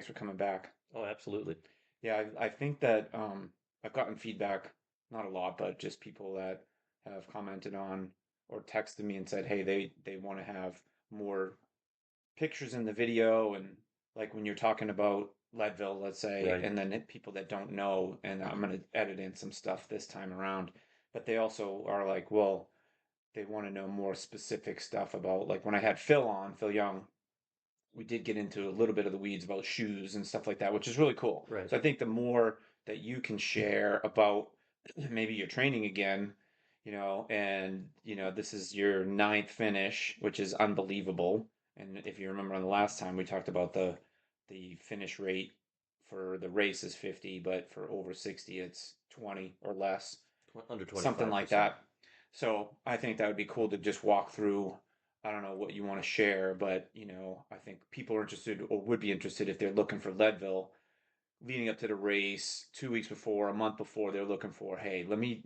for coming back. Oh, absolutely. Yeah, I think that I've gotten feedback, not a lot, but just people that have commented on or texted me and said, hey, they want to have more pictures in the video, and like when you're talking about Leadville, let's say, Right. and then people that don't know, and I'm gonna edit in some stuff this time around, but they also are like, well, they want to know more specific stuff about, like when I had Phil on, Phil Young, we did get into a little bit of the weeds about shoes and stuff like that, which is really cool. Right. So I think the more that you can share about maybe your training again, and this is your ninth finish, which is unbelievable. And if you remember on the last time we talked about the finish rate for the race is 50, but for over 60 it's 20 or less, Under something like 25%. that. So I think that would be cool to just walk through. I don't know what you want to share, but I think people are interested or would be interested if they're looking for Leadville leading up to the race 2 weeks before, a month before. They're looking for, hey, let me,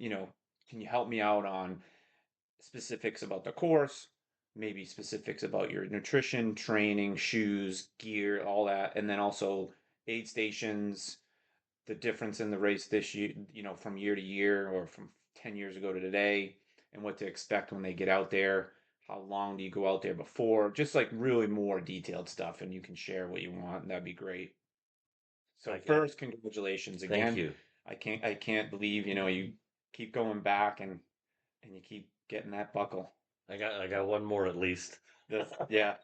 can you help me out on specifics about the course, maybe specifics about your nutrition, training, shoes, gear, all that, and then also aid stations, the difference in the race this year, from year to year or from 10 years ago to today, and what to expect when they get out there. How long do you go out there before? Just like really more detailed stuff, and you can share what you want, and that'd be great. So I first, congratulations thank again. you. I can't believe, you keep going back and you keep getting that buckle. I got one more at least. Yeah.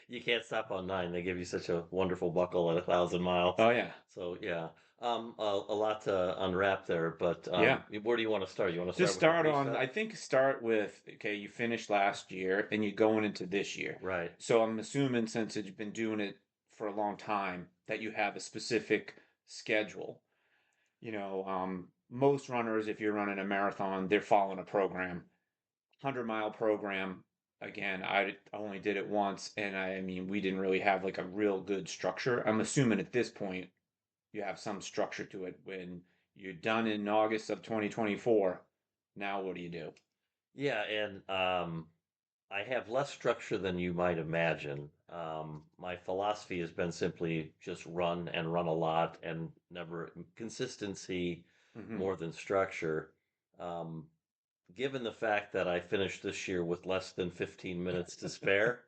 You can't stop on 9. They give you such a wonderful buckle at 1,000 miles. Oh yeah. So yeah, a lot to unwrap there. But Yeah. where do you want to start? You want to Just start with the start pre on, stuff? I think start with, okay, you finished last year and you're going into this year. Right. So I'm assuming since you've been doing it for a long time that you have a specific schedule. Most runners, if you're running a marathon, they're following a program. 100-mile program. Again, I only did it once, and I mean, we didn't really have like a real good structure. I'm assuming at this point you have some structure to it. When you're done in August of 2024, now what do you do? Yeah, and I have less structure than you might imagine. My philosophy has been simply just run and run a lot and never consistency Hmm. more than structure. Um, Given the fact that I finished this year with less than 15 minutes to spare,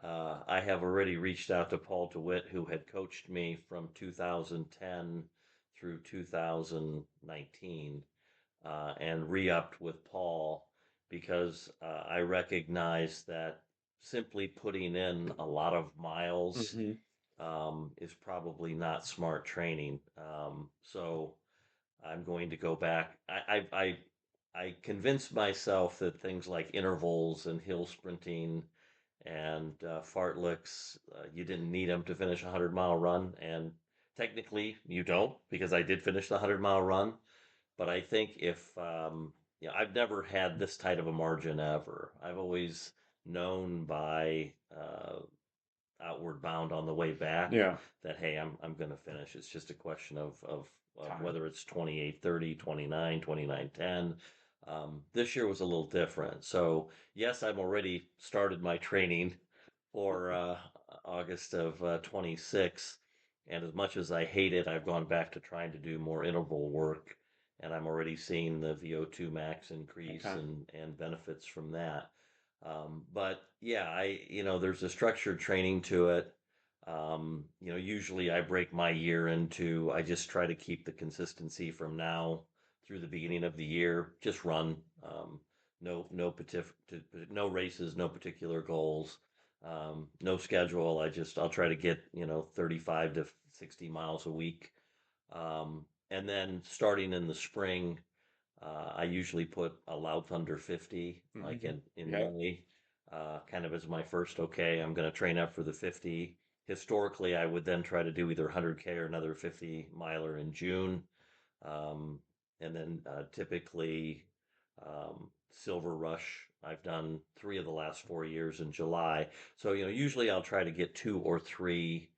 I have already reached out to Paul DeWitt, who had coached me from 2010 through 2019, and re-upped with Paul because I recognize that simply putting in a lot of miles Hmm. is probably not smart training. So I'm going to go back. I convinced myself that things like intervals and hill sprinting and fartleks, you didn't need them to finish a 100-mile run. And technically, you don't because I did finish the 100-mile run. But I think if, I've never had this tight of a margin ever. I've always known by outward bound on the way back Yeah. that, hey, I'm going to finish. It's just a question of Time. whether it's 28:30, 29:10. This year was a little different. So, yes, I'm already started my training for August of 26. And as much as I hate it, I've gone back to trying to do more interval work. And I'm already seeing the VO2 max increase Okay. and benefits from that. But yeah, there's a structured training to it. Usually I break my year into, I just try to keep the consistency from now through the beginning of the year, just run. No races, no particular goals, no schedule. I'll try to get, 35 to 60 miles a week. And then starting in the spring, I usually put a Loud Thunder 50, like Hmm. in Yeah. May, kind of as my first, okay, I'm going to train up for the 50. Historically, I would then try to do either 100K or another 50 miler in June. Um, and then typically Silver Rush, I've done 3 of the last 4 years in July. So, usually I'll try to get 2 or 3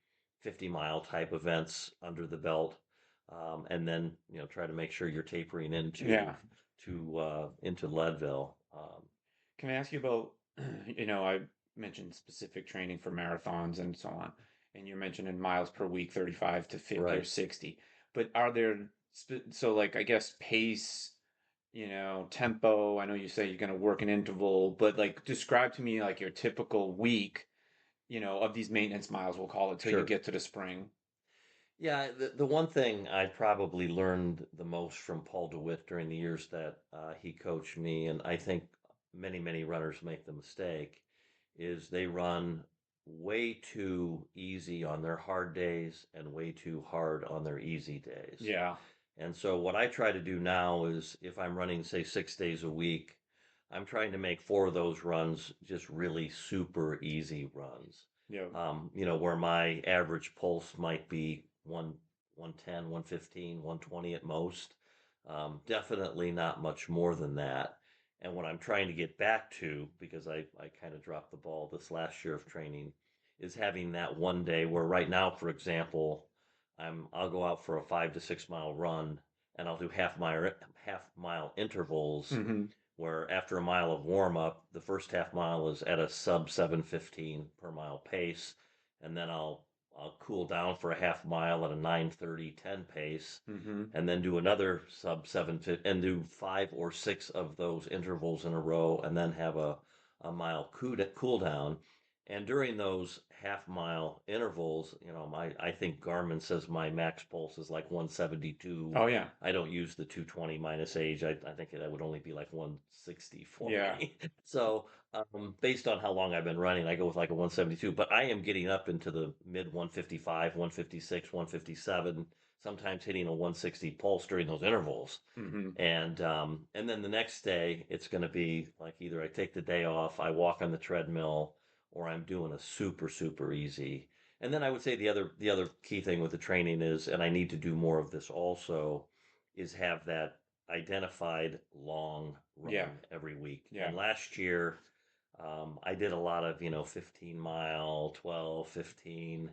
50-mile type events under the belt, and then try to make sure you're tapering into Yeah. into Leadville. Can I ask you about, I mentioned specific training for marathons and so on. and you're mentioning miles per week, 35 to 50 or Right. 60. But are there, so like, I guess pace, tempo, I know you say you're going to work an interval, but like describe to me like your typical week, of these maintenance miles, we'll call it, till you Sure. get to the spring. Yeah, the one thing I probably learned the most from Paul DeWitt during the years that he coached me, and I think many runners make the mistake, is they run way too easy on their hard days and way too hard on their easy days. Yeah. And so what I try to do now is if I'm running, say, 6 days a week, I'm trying to make four of those runs just really super easy runs. Yeah. Where my average pulse might be 110, 115, 120 at most. Definitely not much more than that. And what I'm trying to get back to, because I kind of dropped the ball this last year of training, is having that one day where right now, for example, I'll go out for a 5 to 6 mile run and I'll do half mile intervals Hmm. where after a mile of warm up, the first half mile is at a sub 7:15 per mile pace, and then I'll cool down for a half mile at a 9:30 10 pace, Hmm. and then do another sub 7 and do 5 or 6 of those intervals in a row, and then have a mile cool down. And during those half mile intervals, I think Garmin says my max pulse is like 172. Oh yeah. I don't use the 220 minus age. I think that would only be like 160 for Yeah. me. So, based on how long I've been running, I go with like a 172. But I am getting up into the mid 155, 156, 157, sometimes hitting a 160 pulse during those intervals. Hmm. And then the next day, it's going to be like either I take the day off, I walk on the treadmill, or I'm doing a super easy. And then I would say the other key thing with the training is, and I need to do more of this also, is have that identified long Yeah. run every week. Yeah. And last year, I did a lot of 15 mile, 12, 15,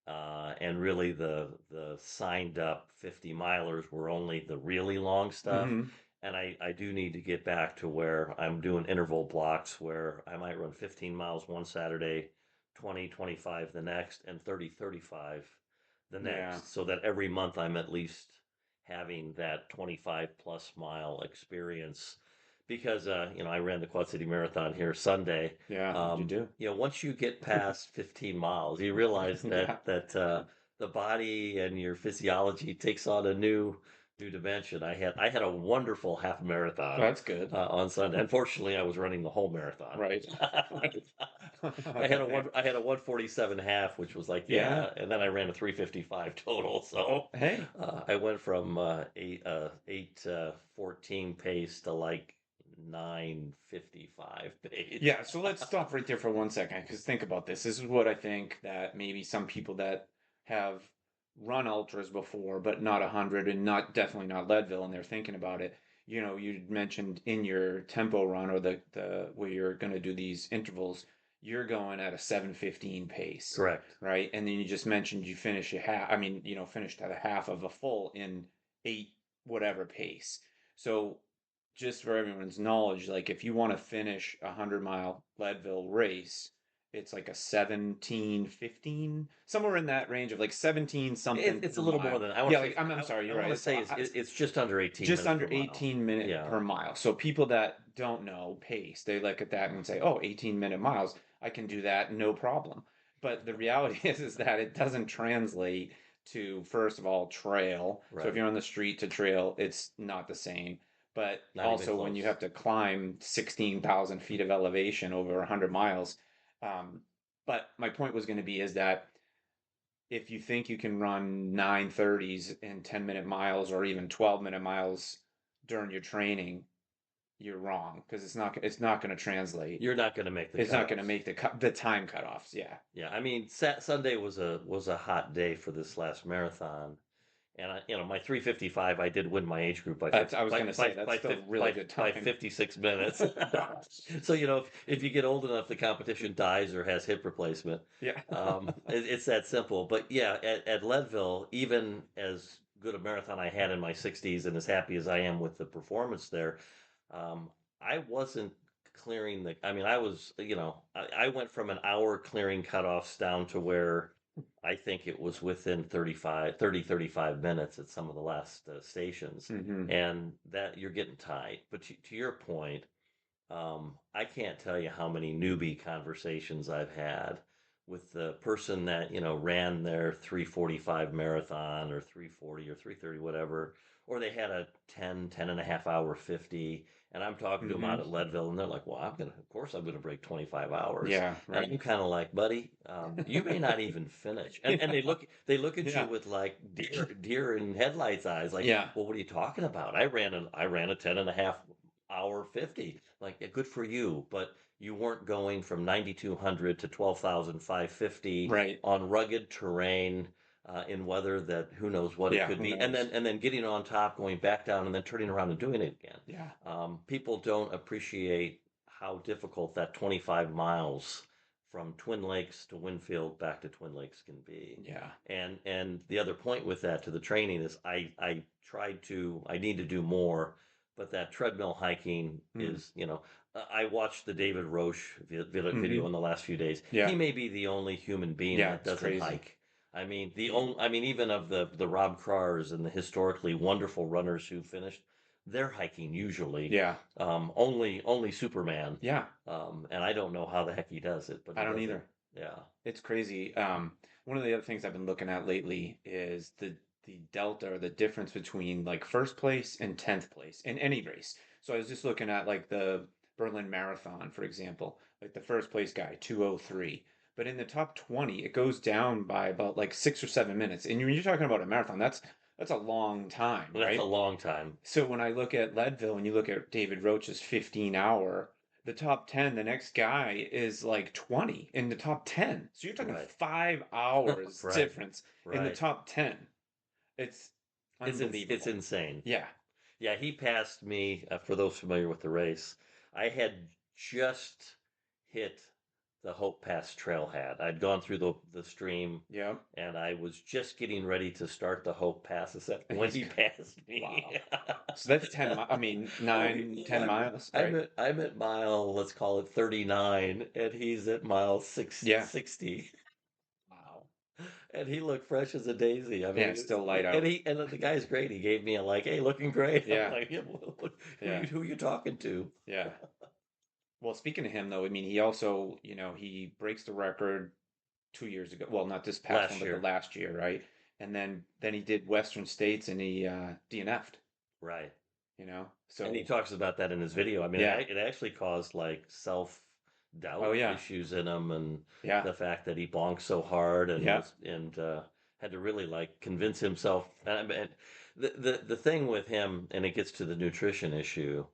and really the signed up 50 milers were only the really long stuff. Hmm. And I do need to get back to where I'm doing interval blocks where I might run 15 miles one Saturday, 20, 25 the next, and 30, 35 the Yeah. next, so that every month I'm at least having that 25 plus mile experience. Because I ran the Quad City Marathon here Sunday. Yeah. What'd you do? Once you get past 15 miles, you realize Yeah. that the body and your physiology takes on a new dimension. I had a wonderful half marathon That's good. on Sunday. Unfortunately, I was running the whole marathon. Right. I had a Yeah. one I had a 147 half, which was like, Yeah. yeah, and then I ran a 355 total. So Hey. I went from 8:14 pace to like 9:55 pace. Yeah, so let's stop right there for 1 second, because think about this. This is what I think that maybe some people that have run ultras before, but not 100 and not definitely not Leadville, and they're thinking about it. You mentioned in your tempo run or the where you're going to do these intervals, you're going at a 7:15 pace, Correct. right? And then you just mentioned you finish a half, I mean, finished at a half of a full in eight whatever pace. So just for everyone's knowledge, like if you want to finish a 100-mile Leadville race, it's like a 17:15, somewhere in that range of like 17 something It's per a little more mile. than I want Yeah, to like say. I'm sorry, I you're want right. to say it's just under 18 Just minutes under per mile. 18-minute Yeah, per mile. So people that don't know pace, they look at that and say, "Oh, 18-minute miles, I can do that no problem." But the reality is that it doesn't translate to, first of all, trail. So if right. you're on the street to trail, it's not the same. But Not even also when you close. have to climb 16,000 feet of elevation over 100 miles. Um, but my point was going to be is that if you think you can run 9:30s in 10-minute miles or even 12-minute miles during your training, you're wrong, because it's not going to translate. You're not going to make the It's not going to cutoffs. make the time cutoffs. Yeah. Yeah, I mean, Sunday was a hot day for this last marathon, and my 355, I did win my age group by That's, 50 I was going to say that's still really good by time. 56 minutes. So if you get old enough, the competition dies or has hip replacement. Yeah. It's that simple. But yeah, at Leadville, even as good a marathon I had in my 60s, and as happy as I am with the performance there, um, I wasn't clearing the. I mean, I was, I went from an hour clearing cutoffs down to where I think it was within 35 minutes at some of the last stations, Hmm. and that you're getting tight. But to your point, I can't tell you how many newbie conversations I've had with the person that, ran their 3:45 marathon or 3:40 or 3:30, whatever, or they had a 10 and a half hour 50. And I'm talking to them out Hmm. at Leadville, and they're like, well, of course, I'm going to break 25 hours. Yeah, And right. I'm kind of like, buddy, you may not even finish. And Yeah. they look at you Yeah. with like deer in headlights eyes, like, Yeah. well, what are you talking about? I ran a 10 and a half hour 50. Like, yeah, good for you, but you weren't going from 9,200 to 12,550 Right. on rugged terrain, in weather that who knows what it Yeah, could who be, and then knows? getting on top, going back down, and then turning around and doing it again. Yeah. People don't appreciate how difficult that 25 miles from Twin Lakes to Winfield back to Twin Lakes can be. Yeah. And the other point with that to the training is I need to do more, but that treadmill hiking Mm. is, I watched the David Roche video Hmm. in the last few days. He Yeah. may be the only human being Yeah, that it's doesn't crazy. hike. I mean, even of the Rob Crars and the historically wonderful runners who finished, they're hiking usually. Yeah. Only Superman, Yeah. and I don't know how the heck he does it, but I he don't does it. either. Yeah, It's crazy. One of the other things I've been looking at lately is the delta or the difference between like first place and 10th place in any race. So I was just looking at like the Berlin Marathon, for example, like the first place guy, 2:03. But in the top 20, it goes down by about like 6 or 7 minutes. And when you're talking about a marathon, that's a long time, that's a right? long time. So when I look at Leadville and you look at David Roach's 15 hour, the top 10, the next guy is like 20 in the top 10. So you're talking Right, 5 hours right, difference in the right. top 10. It's It's unbelievable. insane. Yeah. Yeah, he passed me. For those familiar with the race, I had just hit the Hope Pass trailhead. I'd gone through the stream, Yeah. and I was just getting ready to start the Hope Pass except And when he's he passed wow. me. So that's 10 I mean Oh, 9, 10 miles, I'm right? at mile, let's call it 39, and he's at mile Yeah. 60. Wow. And he looked fresh as a daisy. I Yeah, mean, it's still light out. and the guy's great. He gave me a like, "Hey, looking great." I'm Yeah. like, yeah, Yeah. who you talking to? Yeah. Well, speaking of him though, I mean, he also, he breaks the record 2 years ago. Well, not this past one, Last but the year, last year, right? And then he did Western States and he DNF'd, right? And he So talks about that in his video. I mean, yeah. it actually caused like self Oh doubt yeah. issues in him, and Yeah. the fact that he bonked so hard and Yeah. was and had to really like convince himself. And the thing with him, and it gets to the nutrition issue.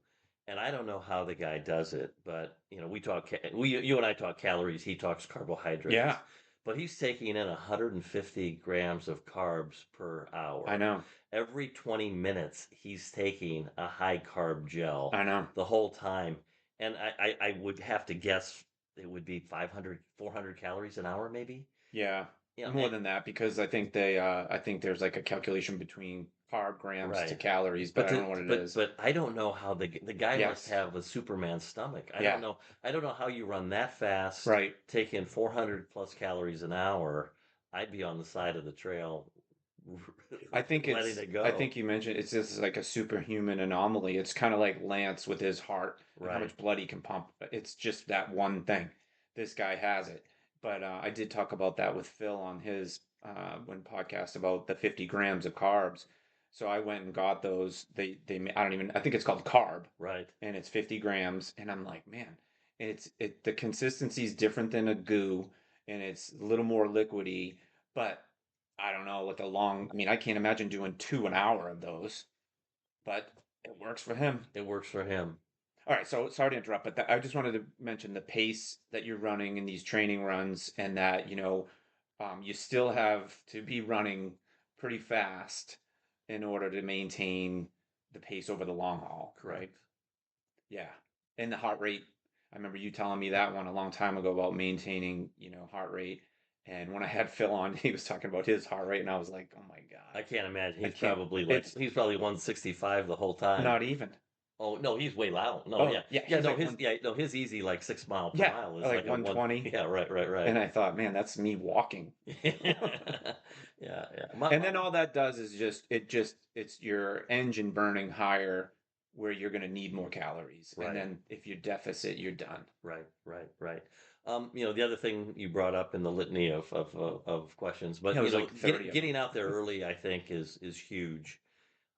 And I don't know how the guy does it, but you and I talk calories. He talks Yeah. carbohydrates, but he's taking in 150 grams of carbs per I hour. know. Every 20 minutes, he's taking a high carb gel I know. the whole time. And I would have to guess it would be 500, 400 calories an hour, maybe. Yeah. You know, More than that because I think there's like a calculation between carb grams to right. calories, but I don't know what it is. But I don't know how the guy must Yes. have a Superman stomach. Yeah. I don't know how you run that fast, Right. take in 400 plus calories an hour. I'd be on the side of the trail letting it I go. think you mentioned it's just like a superhuman anomaly. It's kind of like Lance with his heart and how Right. much blood he can pump. It's just that one thing. This guy has it. But I did talk about that with Phil on his when podcast about the 50 grams of carbs. So I went and got those. I don't even I think it's called carb Right. and it's 50 grams. And I'm like, man, the consistency is different than a goo and it's a little more liquidy, but I don't know what I mean, I can't imagine doing two an hour of those, but it works for him. It works for him. All right, so sorry to interrupt, but I just wanted to mention the pace that you're running in these training runs and that, you still have to be running pretty fast in order to maintain the pace over the long haul, right? Correct. Yeah. And the heart rate, I remember you telling me that one a long time ago about maintaining, heart rate. And when I had Phil on, he was talking about his heart rate, and I was like, oh my God, I can't imagine. I can't. He's It's probably 165 the whole time. not even. Oh no, he's way loud. No, Oh, yeah, yeah, yeah. he's No, like his one, yeah, no, his easy like 6 mile per yeah, mile is like like a one. 120. Yeah, right, right, right. And I thought, man, that's me walking. Yeah, yeah. And then all that does is it's your engine burning higher where you're going to need more calories. And Right. then if you deficit, you're done. Right, right, right. The other thing you brought up in the litany of questions, Yeah, but it was like 30 of getting them. out there early, I think is huge.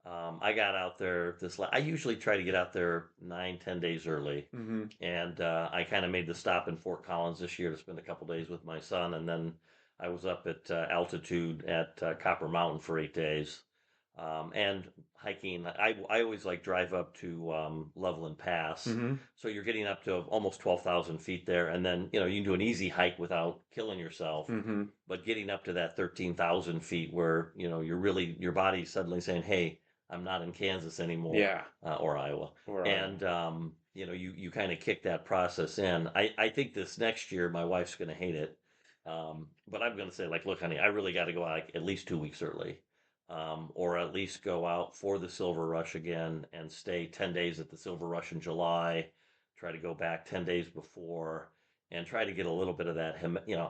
I got out there I usually try to get out there 9, 10 days early, Hmm. and I kind of made the stop in Fort Collins this year to spend a couple days with my son, and then I was up at altitude at Copper Mountain for 8 days, and hiking. I always like drive up to Loveland Pass, Hmm. so you're getting up to almost 12,000 feet there, and then you can do an easy hike without killing yourself. Hmm. But getting up to that 13,000 feet, where you're really your body's suddenly saying, "Hey, I'm not in Kansas anymore, Yeah. or Iowa," Or Iowa. and you kind of kick that process in. I think this next year my wife's going to hate it, but I'm going to say like, look, honey, I really got to go out like, at least 2 weeks early, or at least go out for the Silver Rush again and stay 10 days at the Silver Rush in July. Try to go back 10 days before and try to get a little bit of that.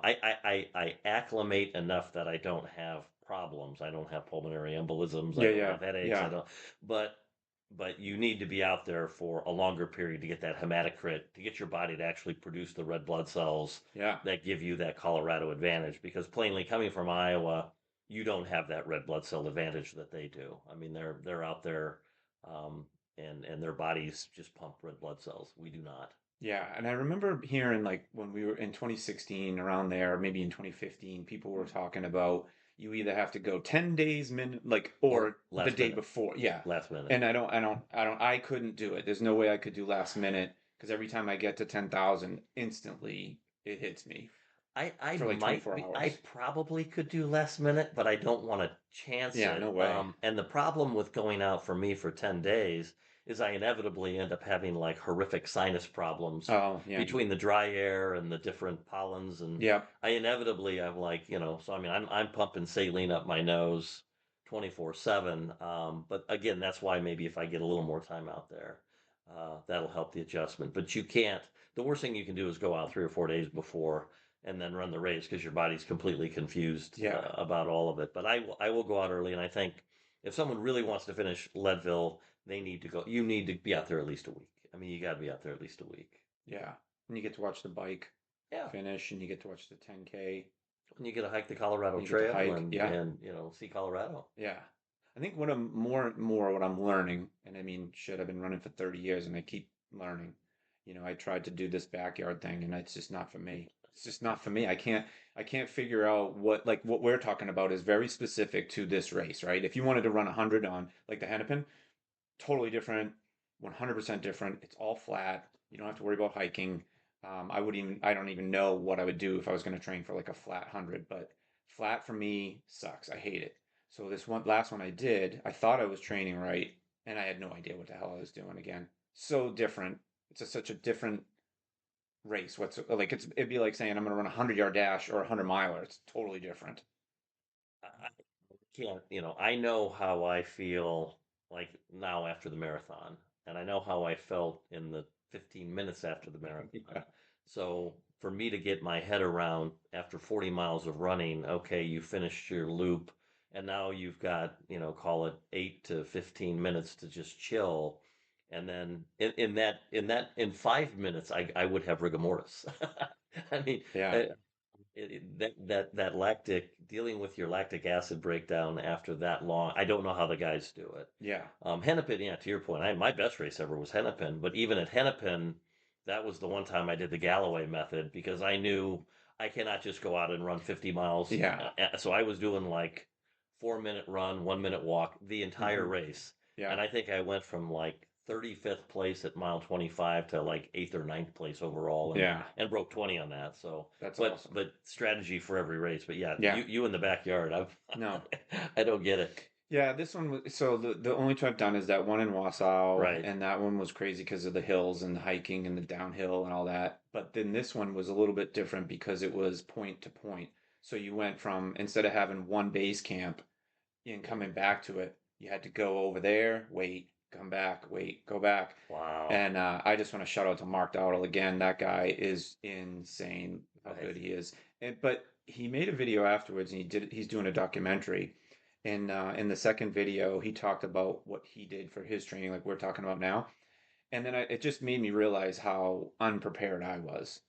I acclimate enough that I don't have problems. I don't have pulmonary embolisms. I Yeah, don't yeah, have headaches. I yeah, don't. But you need to be out there for a longer period to get that hematocrit, to get your body to actually produce the red blood cells yeah. that give you that Colorado advantage. Because plainly, coming from Iowa, you don't have that red blood cell advantage that they do. I mean, they're out there, um, and their bodies just pump red blood cells. We do not. Yeah, and I remember hearing like when we were in 2016 around there, maybe in 2015, people were talking about you either have to go 10 days like Or or the last day minute, before. Yeah. last minute. And I couldn't do it. There's no way I could do last minute because every time I get to 10,000, instantly it hits me I for like might 24 be, I hours. probably could do last minute, but I don't want to chance Yeah, it. no way. And the problem with going out for me for 10 days is I inevitably end up having like horrific sinus problems Oh, yeah. between the dry air and the different pollens. And Yep. I'm like, so I mean, I'm pumping saline up my nose 24/7. But again, that's why maybe if I get a little more time out there, that'll help the adjustment. But the worst thing you can do is go out 3 or 4 days before and then run the race because your body's completely confused Yeah. about all of it. But I will go out early, and I think if someone really wants to finish Leadville, they need to go. You need to be out there at least a week. I mean, you got to be out there at least a week. Yeah. And you get to watch the bike Yeah, finish and you get to watch the 10K and you get to hike the Colorado and you get to Trail hike. and Yeah. see Colorado. Yeah. I think what I'm more and more what I'm learning, and I mean, shit, I've been running for 30 years and I keep learning. I tried to do this backyard thing and it's just not for me. It's just not for me. I can't figure out what we're talking about is very specific to this race, right? If you wanted to run 100 on like the Hennepin, totally different, 100% different. It's all flat. You don't have to worry about hiking. I don't even know what I would do if I was going to train for like a flat 100, but flat for me sucks. I hate it. So this last one I did, I thought I was training right, and I had no idea what the hell I was doing again. So different. Such a different race. It'd be like saying I'm going to run a 100-yard dash or a 100 miler. It's totally different. I can't, I know how I feel like now after the marathon, and I know how I felt in the 15 minutes after the marathon. Yeah. So for me to get my head around after 40 miles of running, okay, you finished your loop, and now you've got, call it 8 to 15 minutes to just chill. And then in 5 minutes, I would have rigor mortis. I mean, Yeah. uh, that lactic dealing with your lactic acid breakdown after that long. I don't know how the guys do it. Yeah. Hennepin, yeah, to your point, my best race ever was Hennepin, but even at Hennepin, that was the one time I did the Galloway method because I knew I cannot just go out and run 50 miles. Yeah. So I was doing like 4 minute run, 1 minute walk the entire Hmm. race. Yeah. And I think I went from like 35th place at mile 25 to like eighth or ninth place overall Yeah. and broke 20 on that. So, That's but awesome. but strategy for every race. But yeah, Yeah. you in the backyard, No. I don't get it. Yeah, this one was so the only two I've done is that one in Wausau, Right. and that one was crazy because of the hills and the hiking and the downhill and all that. But then this one was a little bit different because it was point to point. So you went from instead of having one base camp and Yeah. coming back to it, you had to go over there, wait, come back, wait, go back. Wow. And I just want to shout out to Mark Dowdle again. That guy is insane how Right. good he is. But he made a video afterwards, and he's doing a documentary. And in the second video, he talked about what he did for his training, like we're talking about now. And then it just made me realize how unprepared I was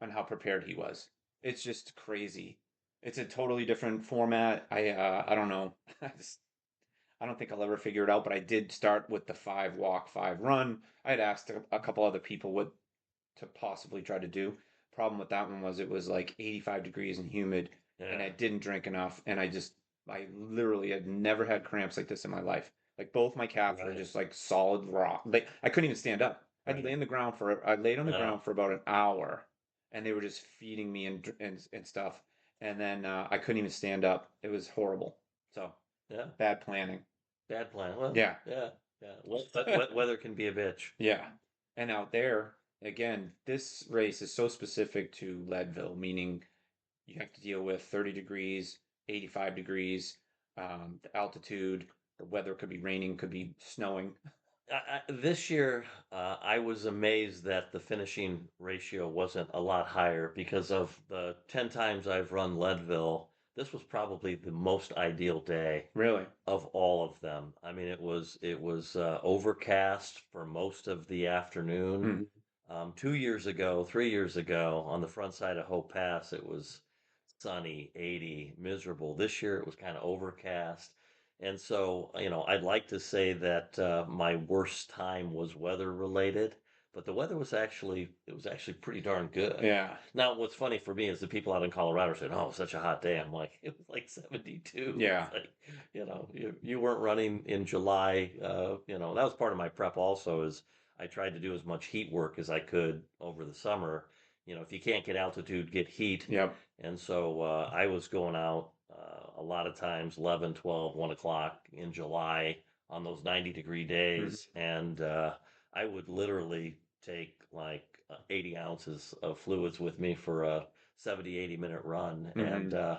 and how prepared he was. It's just crazy. It's a totally different format. I don't know. I don't think I'll ever figure it out, but I did start with the 5 walk, 5 run. I had asked a couple other people what to possibly try to do. Problem with that one was it was like 85 degrees and humid, and Yeah. I didn't drink enough, and I literally had never had cramps like this in my life. Like both my calves were Right. just like solid rock. Like I couldn't even stand up. Right. I laid on the Yeah. ground for about an hour, and they were just feeding me and stuff, and then I couldn't even stand up. It was horrible. So Yeah. bad planning. Bad plan. Well, Yeah. yeah. Yeah. Weather can be a bitch. Yeah. And out there, again, this race is so specific to Leadville, meaning you have to deal with 30 degrees, 85 degrees, the altitude, the weather could be raining, could be snowing. This year, I was amazed that the finishing ratio wasn't a lot higher because of the 10 times I've run Leadville. This was probably the most ideal day Really? of all of them. I mean, it was overcast for most of the afternoon. Hmm. 2 years ago, 3 years ago, on the front side of Hope Pass, it was sunny, 80, miserable. This year it was kind of overcast. And so, I'd like to say that my worst time was weather related, but the weather was actually pretty darn good. Yeah. Now, what's funny for me is the people out in Colorado said, "Oh, such a hot day." I'm like, it was like 72. Yeah. It's like, you weren't running in July. That was part of my prep also is I tried to do as much heat work as I could over the summer. If you can't get altitude, get heat. Yep. And so I was going out a lot of times 11, 12, 1 o'clock in July on those 90-degree Hmm. days. And I would literally take like 80 ounces of fluids with me for a 70, 80-minute run. And Hmm.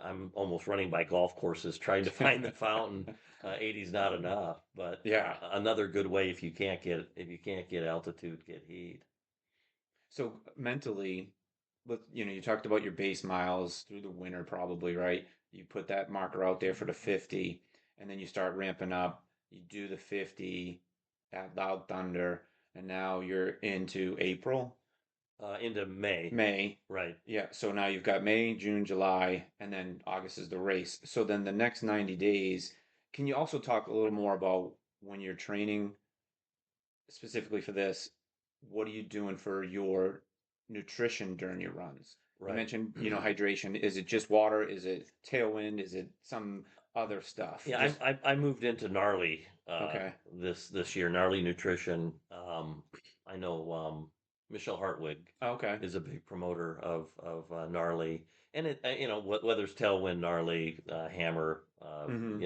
I'm almost running by golf courses trying to find the fountain. 80's not enough, but Yeah. another good way if you can't get altitude, get heat. So mentally, you talked about your base miles through the winter, probably, right? You put that marker out there for the 50, and then you start ramping up. You do the 50 at Loud Thunder, and now you're into April, Into May, May. right? Yeah, so now you've got May, June, July, and then August is the race. So then the next 90 days, can you also talk a little more about when you're training specifically for this, what are you doing for your nutrition during your runs? You Right. mentioned, hydration. Is it just water? Is it tailwind? Is it some other stuff? Yeah, Just I moved into gnarly okay. this year, gnarly nutrition. I know Michelle Hartwig Okay. is a big promoter of gnarly, and whether it's tailwind, gnarly, hammer, Hmm.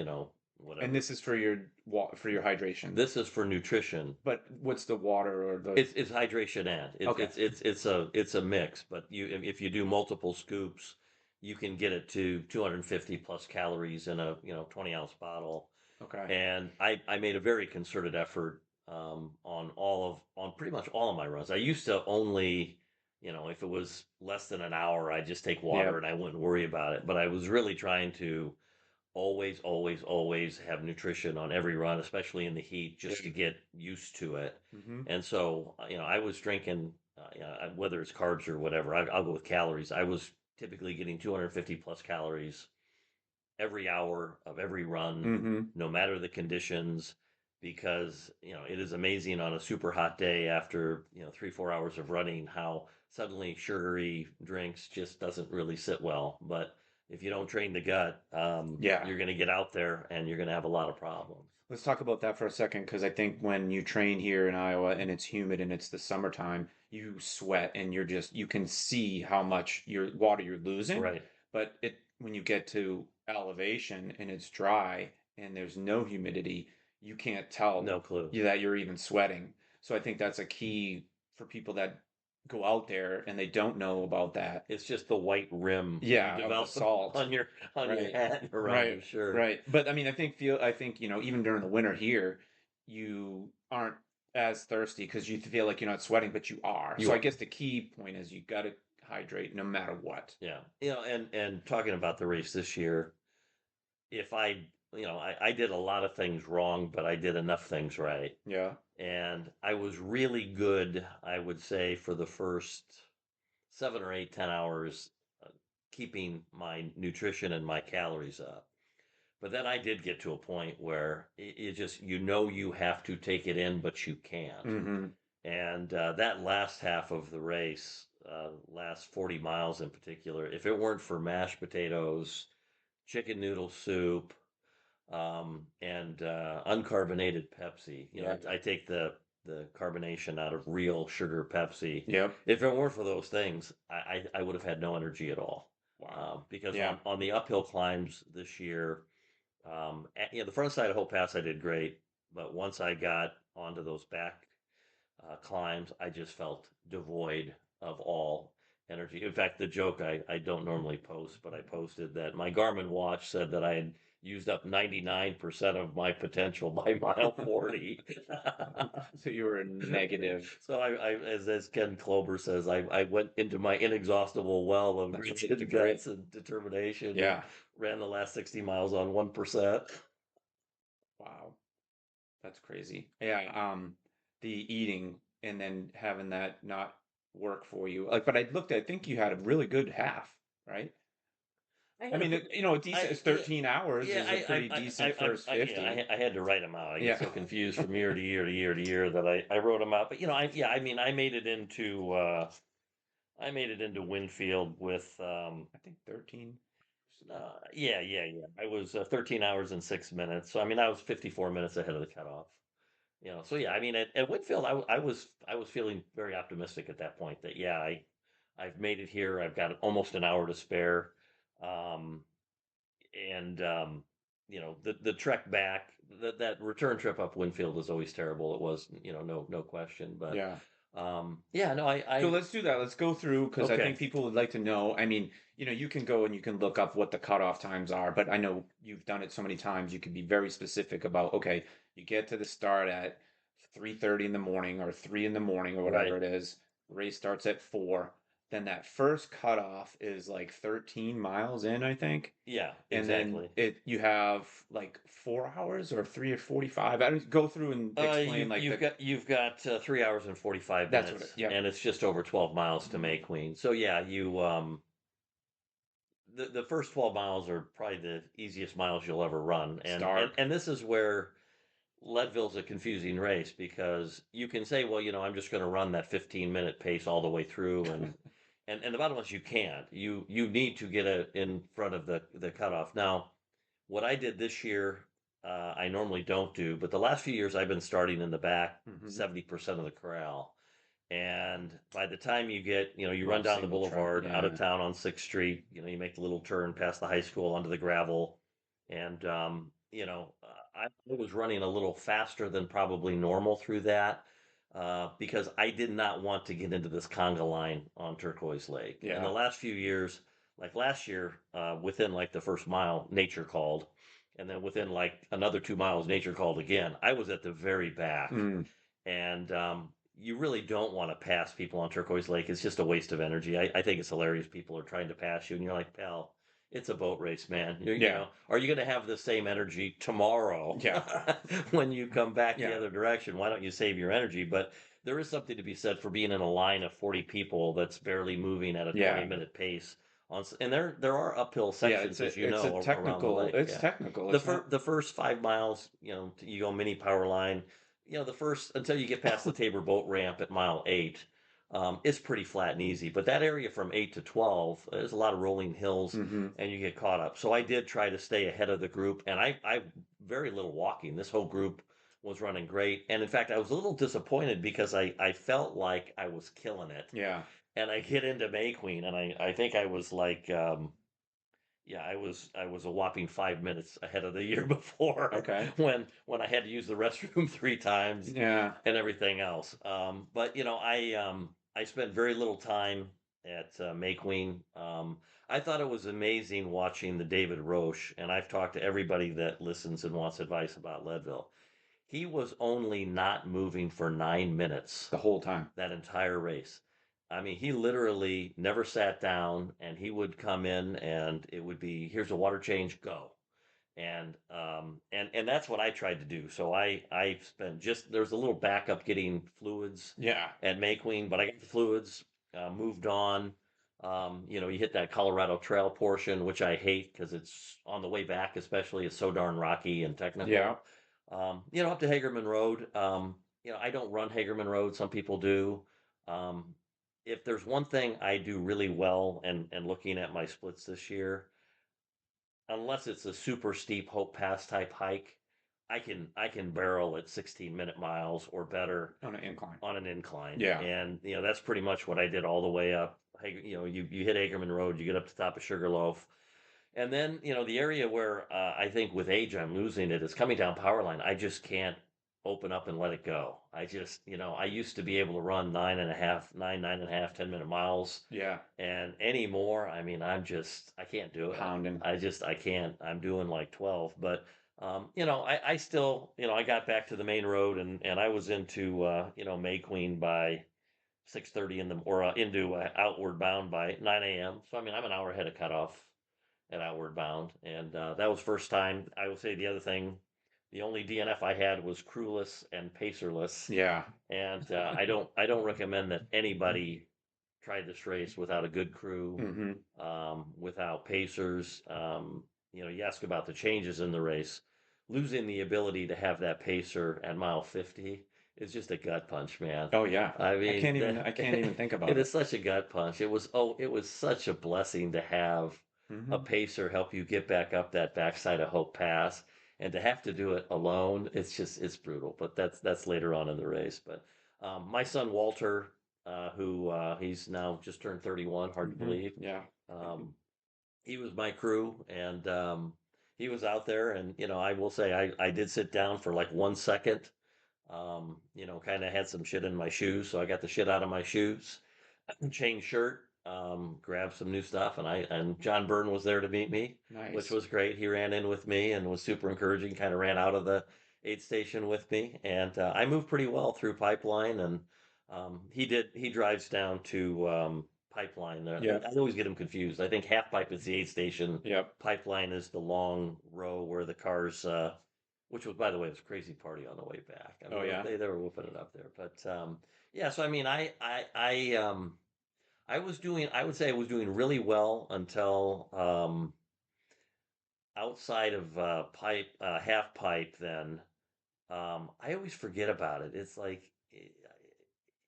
And whatever. this is for your hydration. This is for nutrition. But what's the water or the It's hydration and okay. it's a mix. But if you do multiple scoops, you can get it to 250 plus calories in a 20-ounce bottle. Okay. And I made a very concerted effort on pretty much all of my runs. I used to only, if it was less than an hour, I'd just take water Yep. and I wouldn't worry about it. But I was really trying to always, always, always have nutrition on every run, especially in the heat, Yeah. just to get used to it. Hmm. And so, I was drinking, whether it's carbs or whatever, I'll go with calories. I was typically getting 250 plus calories every hour of every run, Hmm. no matter the conditions, because it is amazing on a super hot day after 3 4 hours of running how suddenly sugary drinks just doesn't really sit well. But if you don't train the gut, Yeah. you're going to get out there and you're going to have a lot of problems. Let's talk about that for a second because I think when you train here in Iowa and it's humid and it's the summertime, you sweat and you can see how much your water you're losing. Right? But when you get to elevation and it's dry and there's no humidity, you can't tell No clue. that you're even sweating. So I think that's a key for people that go out there and they don't know about that. It's just the white rim you Yeah, of the develop salt. on your Right. hat around Right. your shirt. Right. But I mean, I think, even during the winter here, you aren't as thirsty because you feel like you're not sweating, but you are. You So I are. guess the key point is you got to hydrate no matter what. Yeah. And talking about the race this year, if I, I did a lot of things wrong, but I did enough things right. Yeah. And I was really good, I would say, for the first 7 or 8, 10 hours, uh, keeping my nutrition and my calories up. But then I did get to a point where it just, you have to take it in, but you can't. Mm-hmm. And that last half of the race, last 40 miles in particular, if it weren't for mashed potatoes, chicken noodle soup, and uncarbonated Pepsi. Yeah. I take the carbonation out of real sugar Pepsi. Yep. If it weren't for those things, I would have had no energy at all. Wow. Because Yeah. on the uphill climbs this year, the front side of Hope Pass I did great, but once I got onto those back climbs, I just felt devoid of all energy. In fact, the joke I don't normally post, but I posted that my Garmin watch said that I had used up 99% of my potential by mile 40. So you were negative. So as Ken Klober says, I went into my inexhaustible well of That's grit right. The and grit. guts and determination and Yeah. ran the last 60 miles on 1%. Wow. That's crazy. Yeah. The eating and then having that not work for you. Like, but I think you had a really good half, right? I I had a mean, pre- a decent, I it's 13 hours yeah is a pretty decent first yeah, 50. I had to write them out. I get Yeah. so confused from year to year to year to year that I wrote them out. But I mean I made it into Winfield with I think 13. yeah. I was 13 hours and 6 minutes. So I mean I was 54 minutes ahead of the cutoff. So yeah, I mean at Winfield I was feeling very optimistic at that point that yeah I've made it here. I've got almost an hour to spare. Um, and the trek back, that return trip up Winfield was always terrible. It was, no question. But Yeah. yeah, no, So I let's do that. Let's go through because I okay, think people would like to know. I mean, you can go and you can look up what the cutoff times are, but I know you've done it so many times. You can be very specific about, okay, you get to the start at 3:30 in the morning or 3 in the morning or right, whatever it is. Race starts at 4. Then that first cutoff is like 13 miles in, I think. yeah, And then exactly. you have like 4 hours or 3 or 45. I don't go through and explain like You've got 3 hours and 45 that's what minutes, yep. and it's just over 12 miles to Mhm. May Queen. So yeah, the first 12 miles are probably the easiest miles you'll ever run, and and Start. and this is where Leadville's a confusing race because you can say, well, I'm just going to run that 15-minute pace all the way through, and the bottom line is you can't. You need to get in front of the cutoff. Now, what I did this year, I normally don't do, but the last few years I've been starting in the back Mhm. 70% of the corral. And by the time you run Rough down the single track, boulevard out of yeah. town on 6th Street, you make the little turn past the high school onto the gravel. And, I was running a little faster than probably normal through that because I did not want to get into this conga line on Turquoise Lake. And the Yeah. last few years, like last year, within like the first mile, nature called. And then within like another 2 miles, nature called again. I was at the very back Mm. and you really don't want to pass people on Turquoise Lake. It's just a waste of energy. I think it's hilarious. People are trying to pass you, and you're like, pal, it's a boat race, man. Yeah. Are you going to have the same energy tomorrow Yeah. when you come back the Yeah. other direction? Why don't you save your energy? But there is something to be said for being in a line of 40 people that's barely moving at a Yeah. 20-minute pace. And there are uphill Yeah, sections, as you it's a know, around the technical lake. it's Yeah, technical. the It's not the first 5 miles, you go mini power line, the first until you get past the Tabor boat ramp at mile 8, it's pretty flat and easy. But that area from 8 to 12, there's a lot of rolling hills, hmm and you get caught up. So I did try to stay ahead of the group, and I very little walking. This whole group was running great, and in fact, I was a little disappointed because I felt like I was killing it, Yeah. and I get into May Queen, and I think I was like. Yeah, I was a whopping 5 minutes ahead of the year before Okay. when I had to use the restroom 3 times Yeah. and everything else. But I spent very little time at May Queen. I thought it was amazing watching the David Roche, and I've talked to everybody that listens and wants advice about Leadville. he was only not moving for 9 minutes The whole time. that entire race. I mean, he literally never sat down, and he would come in, and it would be, here's a water change, go. And that's what I tried to do. So I spent just, there's a little backup getting fluids Yeah. at Queen, but I got the fluids, moved on. You hit that Colorado Trail portion, which I hate because it's on the way back, especially it's so darn rocky and Yeah. technical. Up to Hagerman Road. I don't run Hagerman Road. Some people do. Um, if there's one thing I do really well, and looking at my splits this year, unless it's a super steep Hope Pass type hike, I can barrel at 16-minute miles or better On an incline. on an incline. Yeah. And that's pretty much what I did all the way up. You hit Ackerman Road, you get up to the top of Sugarloaf, and then the area where I think with age I'm losing it is coming down Powerline. I just can't open up and let it go. I just I used to be able to run 9.5, 10-minute miles, Yeah. and anymore, I mean, I can't do it. Pounding. I can't. I'm doing like 12, but I still, I got back to the main road, and I was into May Queen by 6:30 in the or into outward bound by 9 a.m. So I mean, I'm an hour ahead of cutoff at outward bound, and that was first time. I will say the other thing, the only DNF I had was crewless and pacerless, Yeah. and I don't recommend that anybody try this race without a good crew, Mm-hmm. without pacers. You ask about the changes in the race. Losing the ability to have that pacer at mile 50 is just a gut punch, man. Oh yeah. I I mean, can't even I can't even think it about is it. such a gut punch. It was such a blessing to have a Mm-hmm. pacer help you get back up that backside of Hope Pass, and to have to do it alone, it's brutal. But that's later on in the race. But my son Walter, who he's now just turned 31, hard to Mm-hmm. believe. Yeah. Um, he was my crew, and he was out there, and I will say I did sit down for like 1 second. Kind of had some shit in my shoes, so I got the shit out of my shoes, changed shirt, grabbed some new stuff, and John Byrne was there to meet me, which Nice. was great. He ran in with me and was super encouraging. Kind of ran out of the aid station with me, and I moved pretty well through Pipeline, and he drives down to Pipeline. Yeah. I always get him confused. I think Half Pipe is the aid station. Yep. Pipeline is the long row where the cars. Which was, by the way, it was a crazy party on the way back. I Oh mean, yeah. they were whooping it up there. But yeah, so I mean, I was doing, I would say I was doing really well until outside of half pipe. Then I always forget about it. It's like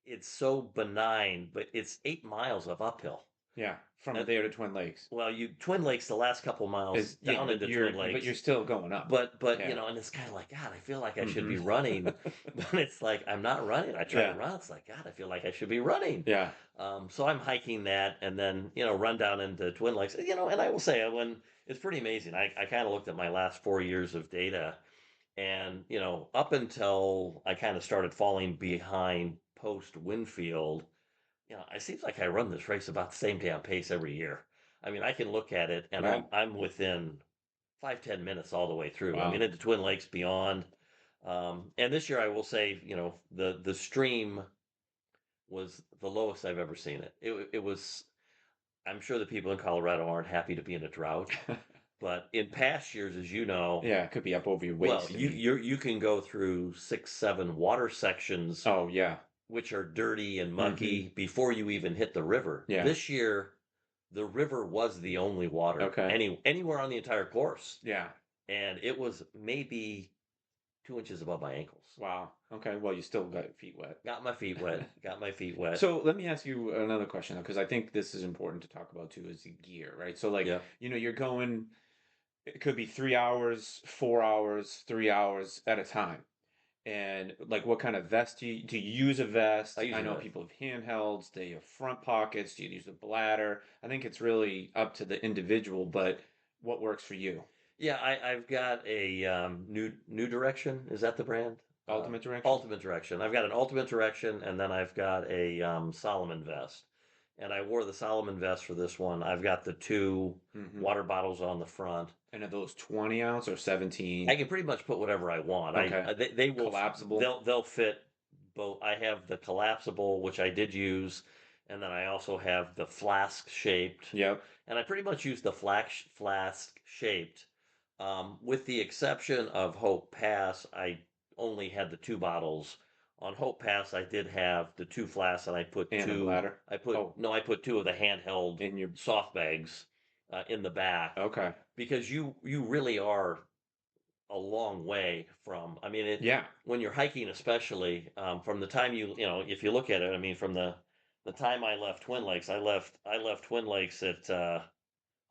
it's so benign, but it's 8 miles of uphill. Yeah. From Uh, there to Twin Lakes. well, you Twin Lakes the last couple miles Is yeah, down but into Twin you're Lakes, still going up. but Yeah. and it's kind of like, God, I feel like I should Mm-hmm. be running, but it's like I'm not running. I try to Yeah. run, it's like, God, I feel like I should be running. Yeah. So I'm hiking that, and then run down into Twin Lakes. And I will say, when it's pretty amazing. I kind of looked at my last 4 years of data, and up until I kind of started falling behind post Winfield, it seems like I run this race about the same damn pace every year. I mean, I can look at it, and Yeah. I'm within 5-10 minutes all the way through. I mean, Wow. into Twin Lakes beyond. And this year, I will say, the stream was the lowest I've ever seen it. It was. I'm sure the people in Colorado aren't happy to be in a drought, but in past years, as you know, Yeah, it could be up over your well, waist. I you mean, you can go through 6, 7 water sections oh yeah. which are dirty and Mm-hmm. mucky before you even hit the river. Yeah. This year, the river was the only water Okay. anywhere on the entire course, Yeah. and it was maybe 2 inches above my ankles. Wow. Okay. Well, you still got your feet wet. Got my feet wet. Got my feet wet. So let me ask you another question though, because I think this is important to talk about too, is the gear, right? So like, Yeah. you're going, it could be 3 hours, 4 hours, 3 hours at a time. And like, what kind of vest do you use a I vest? use I a know vest. people have handhelds, they have front pockets, do you use a bladder? I think it's really up to the individual, but what works for you? Yeah, I've got a new direction. Is that the brand? Uh, Ultimate direction? Ultimate Direction. I've got an Ultimate Direction, and then I've got a Solomon vest. and I wore the Solomon vest for this one. I've got the two Hmm. water bottles on the front. And are those 20 ounce or I 17? can pretty much put whatever I want. Okay. They will Collapsible. they'll fit both. I have the collapsible, which I did use, and then I also have the flask shaped, Yep. and I pretty much use the flask shaped, with the exception of Hope Pass. I only had the two bottles. On Hope Pass, I did have the two flasks, and I put And a two. bladder. I put Oh, no, I put two of the handheld in your. soft bags in the back Okay. because you really are a long way from. I mean, it Yeah. when you're hiking, especially from the time you know, if you look at it, I mean, from the time I left Twin Lakes, I left Twin Lakes at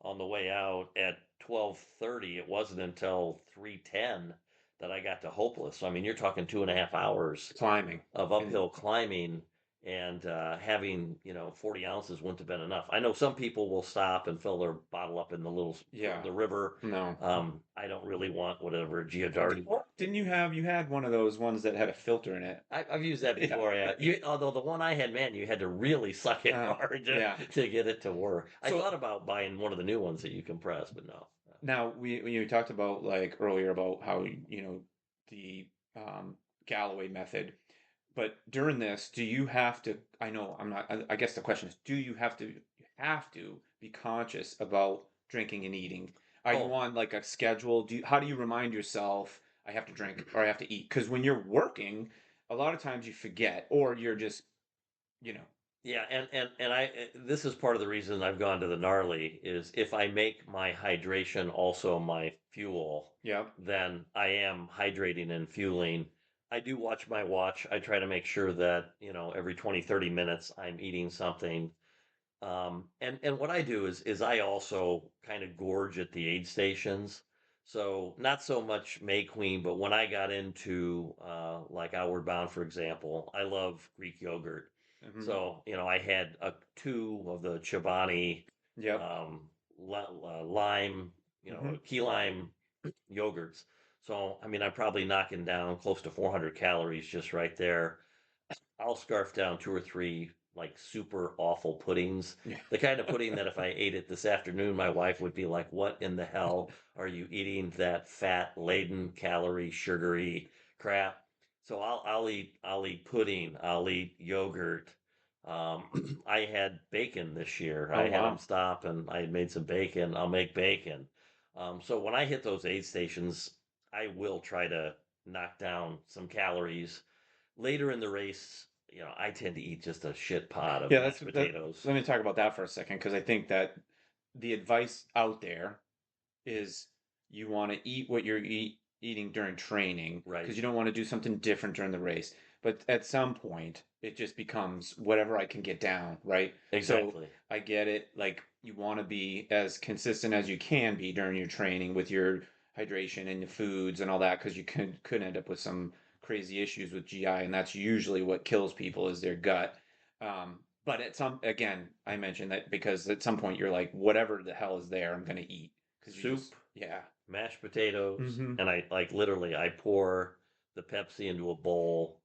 on the way out at 12:30. It wasn't until 3:10 that I got to Hopeless. So I mean, you're talking 2.5 hours Climbing. of And uphill climbing, and having 40 ounces wouldn't have been enough. I know some people will stop and fill their bottle up in yeah. the river. No. I don't really want whatever Did, Geodardy. didn't you had one of those ones that had a filter in it? I've used that Yeah. before. Yeah, although the one I had, man, you had to really suck it hard Yeah. to get it to work. I So thought about buying one of the new ones that you compress, but no. now we talked about like earlier about how the Galloway method, but during this, do you have to? I know I'm not. I guess the question is, do you have to? You have to be conscious about drinking and eating. Are you Oh, on like a schedule? How do you remind yourself I have to drink or I have to eat? Because when you're working, a lot of times you forget or you're just you know. yeah, and this is part of the reason I've gone to the gnarly is if I make my hydration also my fuel, Yep. then I am hydrating and fueling. I do watch my watch. I try to make sure that, every 20 30 minutes I'm eating something. And what I do is I also kind of gorge at the aid stations. So not so much May Queen, but when I got into like Outward Bound, for example, I love Greek yogurt. Hmm. So I had two of the Chobani Yep. um, lime, Hmm. key lime yogurts. So I mean, I'm probably knocking down close to 400 calories just right there. I'll scarf down two or three like super awful puddings. Yeah. The kind of pudding that if I ate it this afternoon, my wife would be like, "What in the hell are you eating? That fat laden, calorie, sugary crap." So I'll eat pudding. I'll eat yogurt. I had bacon this year. Oh I had them wow. stop and I had made some bacon. I'll make bacon. So when I hit those aid stations, I will try to knock down some calories. Later in the race, I tend to eat just a shit pot of Yeah, that's mashed that. potatoes. Let me talk about that for a second because I think that the advice out there is you want to eat what you're eating during training Right. because you don't want to do something different during the race. But at some point, it just becomes whatever I can get down, right? So Exactly. I get it. Like you want to be as consistent as you can be during your training with your hydration and the foods and all that because you could end up with some crazy issues with GI, and that's usually what kills people is their gut. But at some, again, I mentioned that because at some point you're like, whatever the hell is there, I'm gonna eat because you just, Soup, yeah. mashed potatoes, Mm-hmm. and I like literally I pour the Pepsi into a bowl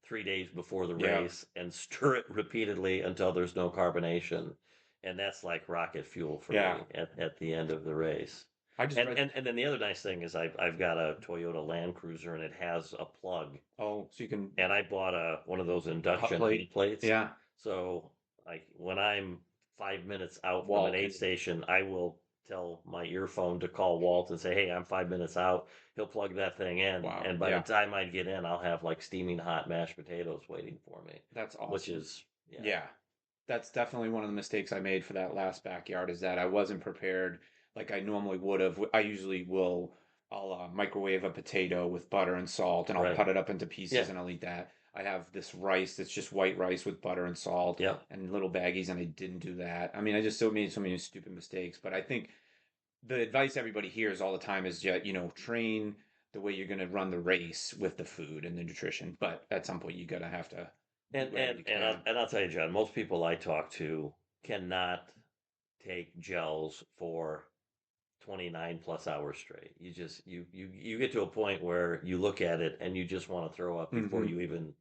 3 days before the Yeah. race and stir it repeatedly until there's no carbonation. And that's like rocket fuel for Yeah. me at the end of the race. I just And, read. and and then the other nice thing is I've got a Toyota Land Cruiser and it has a plug, Oh, so you can and I bought one of those hot induction plate. heat plates. Yeah. So like when I'm 5 minutes out from an Walt aid can. station, I will tell my earphone to call Walt and say, "Hey, I'm 5 minutes out." He'll plug that thing in, Wow. and by the Yeah. time I get in, I'll have like steaming hot mashed potatoes waiting for me, That's which awesome. is yeah, Yeah. That's definitely one of the mistakes I made for that last backyard is that I wasn't prepared like I normally would have. I usually will. I'll microwave a potato with butter and salt, and I'll right, cut it up into yeah, pieces, and I'll eat that. I have this rice that's just white rice with butter and salt yeah. and little baggies, and I didn't do that. I mean, I just so made so many stupid mistakes. But I think the advice everybody hears all the time is, yeah, train the way you're going to run the race with the food and the nutrition. But at some point, you gotta have to do And whatever and you and I'll, can. and I'll tell you, John, most people I talk to cannot take gels for 29 plus hours straight. You just you get to a point where you look at it and you just want to throw up before Hmm. you even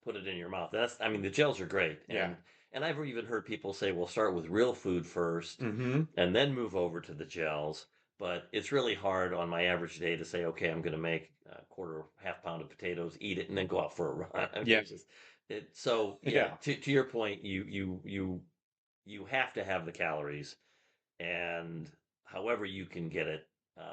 put it in your mouth. That's I mean the gels are great Yeah. And I've even heard people say, "Well, start with real food first, Mm-hmm. and then move over to the gels." But it's really hard on my average day to say, "Okay, I'm going to make a quarter, half pound of potatoes, eat it, and then go out for a run." I mean, Yeah. it's just it. So yeah, Yeah. to your point, you have to have the calories, and however you can get it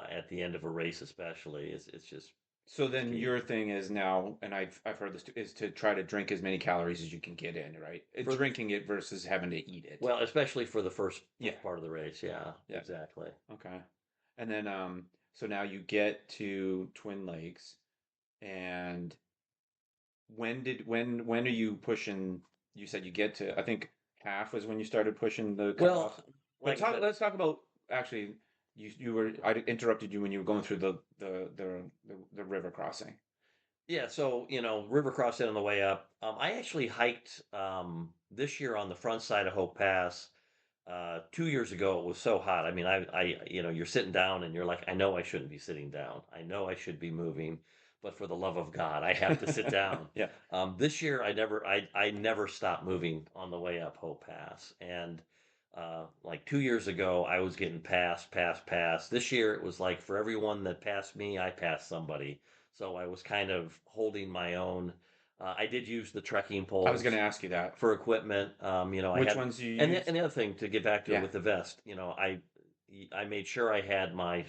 at the end of a race, especially, it's just So it's then key your thing is now, and I've heard this too, is to try to drink as many calories as you can get in, right? for Drinking it versus having to eat it. well, especially for the Yeah. first part of the race. Yeah, Yeah. exactly. Okay. And then so now you get to Twin Lakes, and when are you pushing? You said you get to, I think half was when you started pushing the Well, cutoffs. But like I said, let's talk about actually, you were, I interrupted you when you were going through the river crossing. yeah. So river crossing on the way up. I actually hiked this year on the front side of Hope Pass. 2 years ago, it was so hot. I mean, you're sitting down and you're like, I know I shouldn't be sitting down. I know I should be moving, but for the love of God, I have to sit down. Yeah. This year, I never stopped moving on the way up Hope Pass. And like 2 years ago, I was getting passed. This year, it was like for everyone that passed me, I passed somebody. So I was kind of holding my own. I did use the trekking I was going to poles ask you that. for equipment. I Which had, ones you and used? the other thing to get back to it Yeah. with the vest, I made sure I had my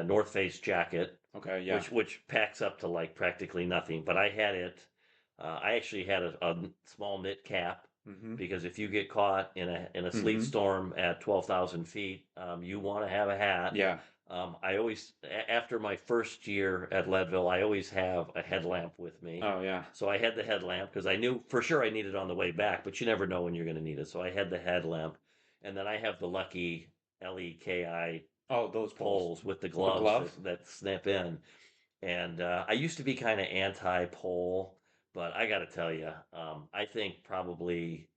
North Face jacket, Okay. Yeah. which packs up to like practically nothing, but I had it. I actually had a small knit cap Mm-hmm. because if you get caught in a sleet Mm-hmm. storm at 12,000 feet, you want to have a hat. Yeah. I always, after my first year at Leadville, I always have a headlamp with me. Oh yeah. So I had the headlamp because I knew for sure I needed it on the way back, but you never know when you're going to need it. So I had the headlamp, and then I have the lucky LEKI Oh, those poles poles with the with the gloves glove. that snap in. And I used to be kind of anti-pole, but I got to tell you, I think probably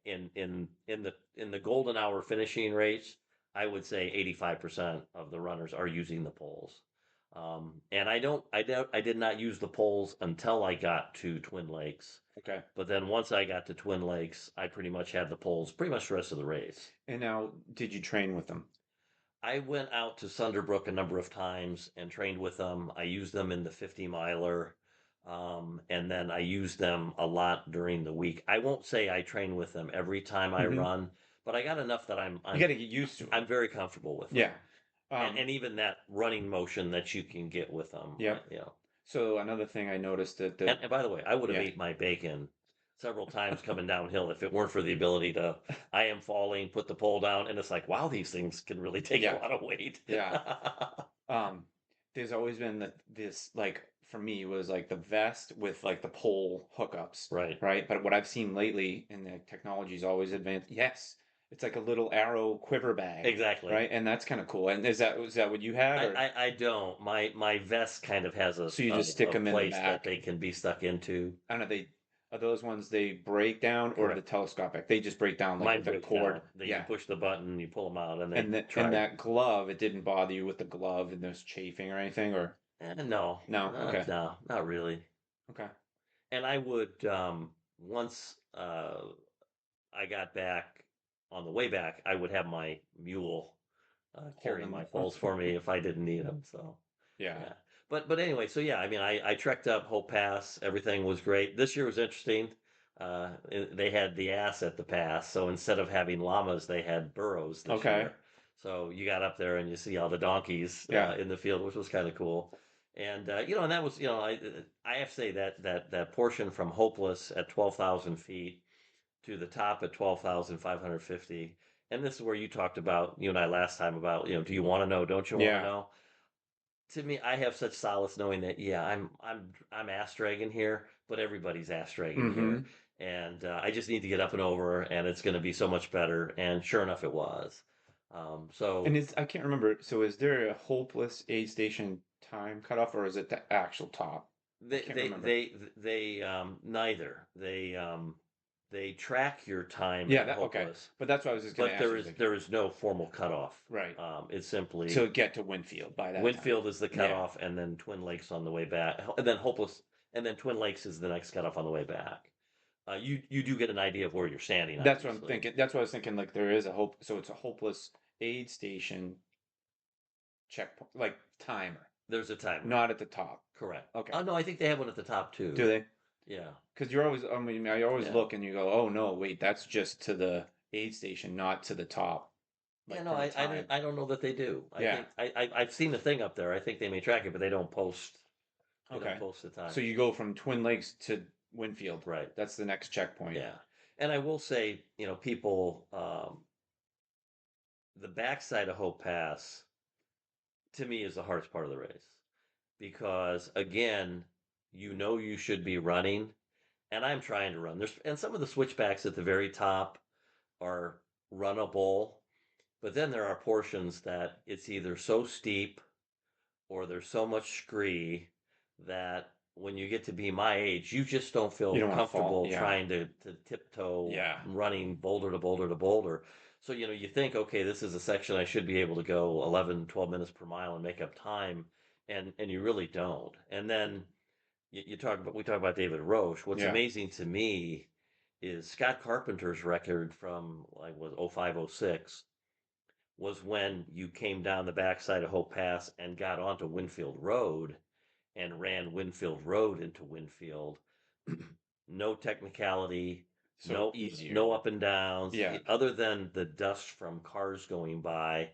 in the golden hour finishing race, I would say 85% of the runners are using the poles. And I did not use the poles until I got to Twin Lakes. Okay. But then once I got to Twin Lakes, I pretty much had the poles pretty much the rest of the race. And now, did you train with them? I went out to Sunderbrook a number of times and trained with them. I used them in the 50 miler. And then I use them a lot during the week. I won't say I train with them every time I Mm-hmm. run, but I got enough that I'm You I'm got to get used to I'm it. very comfortable with Yeah. them. And Um. and even that running motion that you can get with them, Yep. So another thing I noticed that And by the way, I would have yeah. ate my bacon several times coming downhill if it weren't for the ability to I am falling, put the pole down, and it's like, wow, these things can really take a Yeah. lot of weight. Yeah. Um, there's always been this, like, for me was like the vest with like the pole hookups, Right. right? But what I've seen lately, and the technology's always advanced. Yes, it's like a little arrow quiver bag, Exactly. right? And that's kind of cool. And is that what you had, I, or I, I don't. My vest kind of has so you just stick a them in the place that back? they can be stuck into. I don't know. They are those ones they break down, or the Correct. telescopic? They just break down like Mine with a breaks cord. down. That you Yeah. push the button, you pull them out, and they And try. that glove, it didn't bother you with the glove and there's chafing or anything, or No, no? Okay. no, not really. Okay. And I would once I got back on the way back, I would have my mule Hold carry them. my poles for me if I didn't need them. So Yeah. yeah, but anyway, so yeah, I mean, I trekked up Hope Pass. Everything was great. This year was interesting. They had the ass at the pass, so instead of having llamas, they had burros this Okay. year. So you got up there and you see all the donkeys Yeah. in the field, which was kind of cool. And and that was I have to say that portion from Hopeless at 12,000 feet to the top at 12,550. And this is where you talked about, you and I last time about, do you want to know? Don't you want to Yeah. know? To me, I have such solace knowing that, yeah, I'm ass dragging here, but everybody's ass dragging here. Mm-hmm. And I just need to get up and over, and it's going to be so much better. And sure enough, it was. And So is, I can't remember. So is there a hopeless aid station time cutoff, or is it the actual top? I they can't they remember. they they neither they track your time Yeah, at that okay. Hopeless, But that's what I was just gonna but ask there you. is Like, there is no formal cutoff. right. It's To simply get to Winfield by that time. Winfield is the Yeah. cutoff, and then Twin Lakes on the way back, and then Hopeless, and then Twin Lakes is the next cutoff on the way back. you do get an idea of where you're standing, That's what I'm obviously. thinking. That's what I was thinking. Like there is a hope. So it's a hopeless aid station checkpoint, like timer, There's a timer. not at the top. Correct. Okay. Oh no, I think they have one at the top Do too. they? Yeah. Because you're always, I mean, I always Yeah. look and you go, oh no, wait, that's just to the aid station, not to the top, Yeah, like no, from a time. I don't know that they do. I Yeah. think I've seen the thing up there. I think they may track it, but they don't Okay. post the So times. you go from Twin Lakes to Winfield. Right. That's the next checkpoint. Yeah. And I will say, people, the backside of Hope Pass to me is the hardest part of the race because again, you should be running, and I'm trying to run. And some of the switchbacks at the very top are runnable, but then there are portions that it's either so steep or there's so much scree that when you get to be my age, you just don't You feel don't want to fall. comfortable Yeah. trying to tiptoe Yeah. running boulder to boulder to boulder. So, you think, okay, this is a section I should be able to go 11, 12 minutes per mile and make up time. And you really don't. And then we talk about David Roche. What's Yeah. amazing to me is Scott Carpenter's record from like was 0506 was when you came down the backside of Hope Pass and got onto Winfield Road and ran Winfield Road into Winfield. No technicality, So easier. no up and downs, Yeah. other than the dust from cars going by.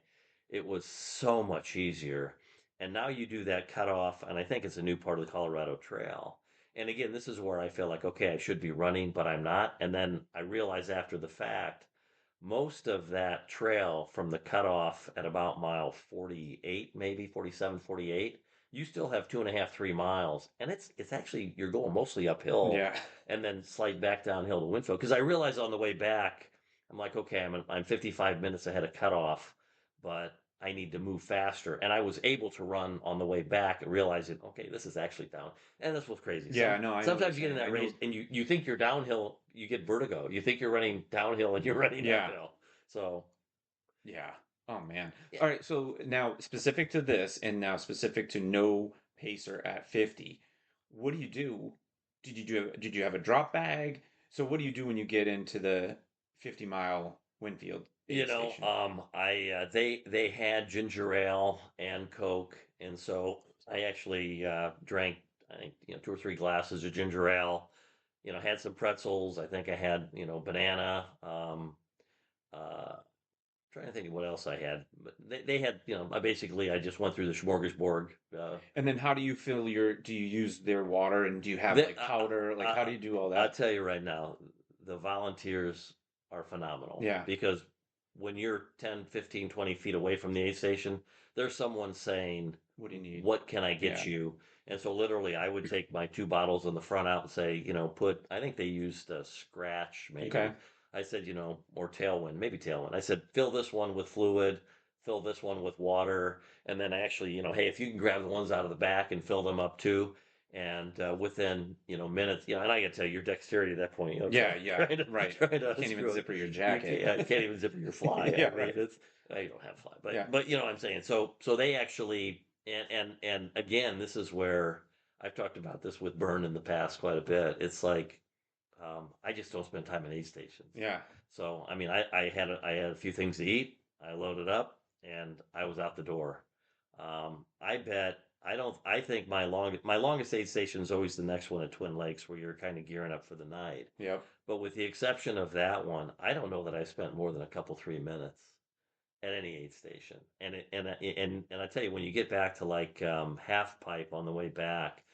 It was so much easier. And now you do that cutoff, and I think it's a new part of the Colorado Trail. And again, this is where I feel like, okay, I should be running, but I'm not. And then I realize after the fact, most of that trail from the cutoff at about mile 48, maybe 47, 48, you still have 2.5, 3 miles. And it's actually, you're going mostly uphill Yeah. and then slide back downhill to Winfield. Because I realized on the way back, I'm like, okay, I'm 55 minutes ahead of cutoff, but I need to move faster. And I was able to run on the way back, realizing, okay, this is actually down. And this was crazy. Yeah. No, I know what you're Sometimes you get in saying. I that know. race and you think you're downhill, you get vertigo. You think you're running downhill and you're running Yeah. uphill. So Yeah. Oh man. yeah, All right. So now specific to this and now specific to no pacer at 50, what do you do? Did you have a drop bag? So what do you do when you get into the 50-mile Winfield aid station? they had ginger ale and Coke, and so I actually drank I think 2 or 3 glasses of ginger ale. Had some pretzels. I think I had banana. Uh, Trying to think of what else I had, but they had I just went through the smorgasbord. And then how do you fill your, do you use their water and do you have They, like powder? Like how do you do all I'll that? tell you right now, the volunteers are phenomenal Yeah. because when you're 10, 15, 20 feet away from the aid station, there's someone saying, What do you need? what can I get Yeah. you? And so literally I would take my 2 bottles in the front out and say, I think they used a scratch Okay. maybe. I said, or tailwind, maybe tailwind. I said, fill this one with fluid, fill this one with water. And then actually, hey, if you can grab the ones out of the back and fill them up too. And within minutes, and I gotta tell you, your dexterity at that point, Yeah, yeah, right. trying You to can't even unscrew it, zipper your jacket. you can't even zipper your fly. Yeah, I mean, right. it's I don't have fly, Yeah. but you know what I'm saying. So they actually, and again, this is where I've talked about this with Burn in the past quite a bit. It's like I just don't spend time in aid stations. Yeah. So I mean, I had a few things to eat. I loaded up and I was out the door. I bet I don't. I think my longest aid station is always the next one at Twin Lakes, where you're kind of gearing up for the night. Yep. But with the exception of that one, I don't know that I spent more than a couple 3 minutes at any aid station. And I tell you, when you get back to like half pipe on the way back,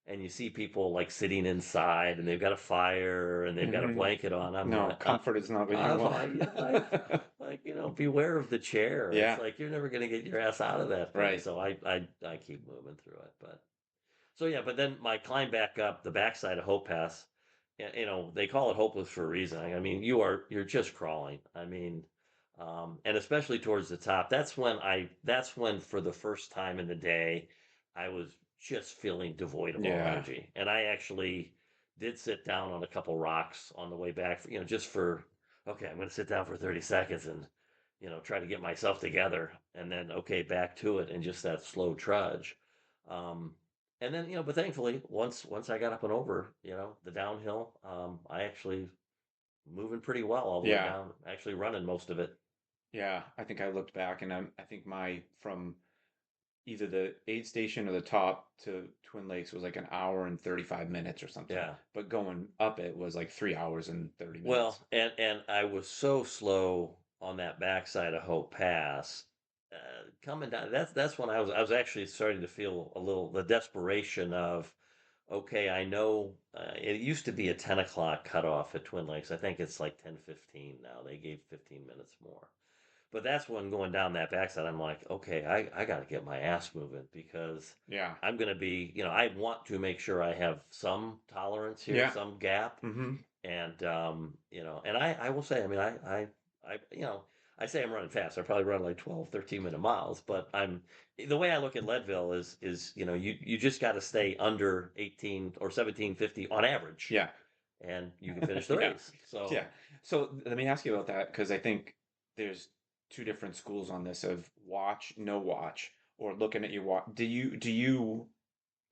and you see people like sitting inside and they've got a fire and they've got a Hmm. blanket on. I'm No, like, comfort is not what you I'm want. like, beware of the chair. It's Yeah, like you're never gonna get your ass out of that thing. right. So I keep moving through it. But so yeah, but then my climb back up the backside of Hope Pass. They call it hopeless for a reason. I mean, you're just crawling. I mean, and especially towards the top. That's when for the first time in the day, I was just feeling devoid of all Yeah. energy. And I actually did sit down on a couple rocks on the way back, just for, okay, I'm going to sit down for 30 seconds and, try to get myself together and then, okay, back to it and just that slow trudge. Um, and then, but thankfully, once I got up and over, the downhill, I actually moving pretty well all the way Yeah. down, actually running most of it. Yeah. I think I looked back and I think my from either the aid station or the top to Twin Lakes was like an hour and 35 minutes or something. Yeah. But going up it was like 3 hours and 30 Well, minutes. and I was so slow on that backside of Hope Pass. Coming down, that's when I was actually starting to feel a little the desperation of, okay, I know it used to be a 10 o'clock cutoff at Twin Lakes. I think it's like 10:15 now. They gave 15 minutes more. But that's when going down that backside, I'm like, okay, I got to get my ass moving because Yeah. I'm going to be, I want to make sure I have some tolerance here, Yeah. some gap. Mm-hmm. And, and I will say, I mean, I, I say I'm running fast. I probably run like 12, 13-minute miles, but the way I look at Leadville is, you just got to stay under 18 or 17:50 on average Yeah. and you can finish the Yeah. race. So, Yeah. So let me ask you about that because I think there's two different schools on this of watch, no watch, or looking at your watch. Do you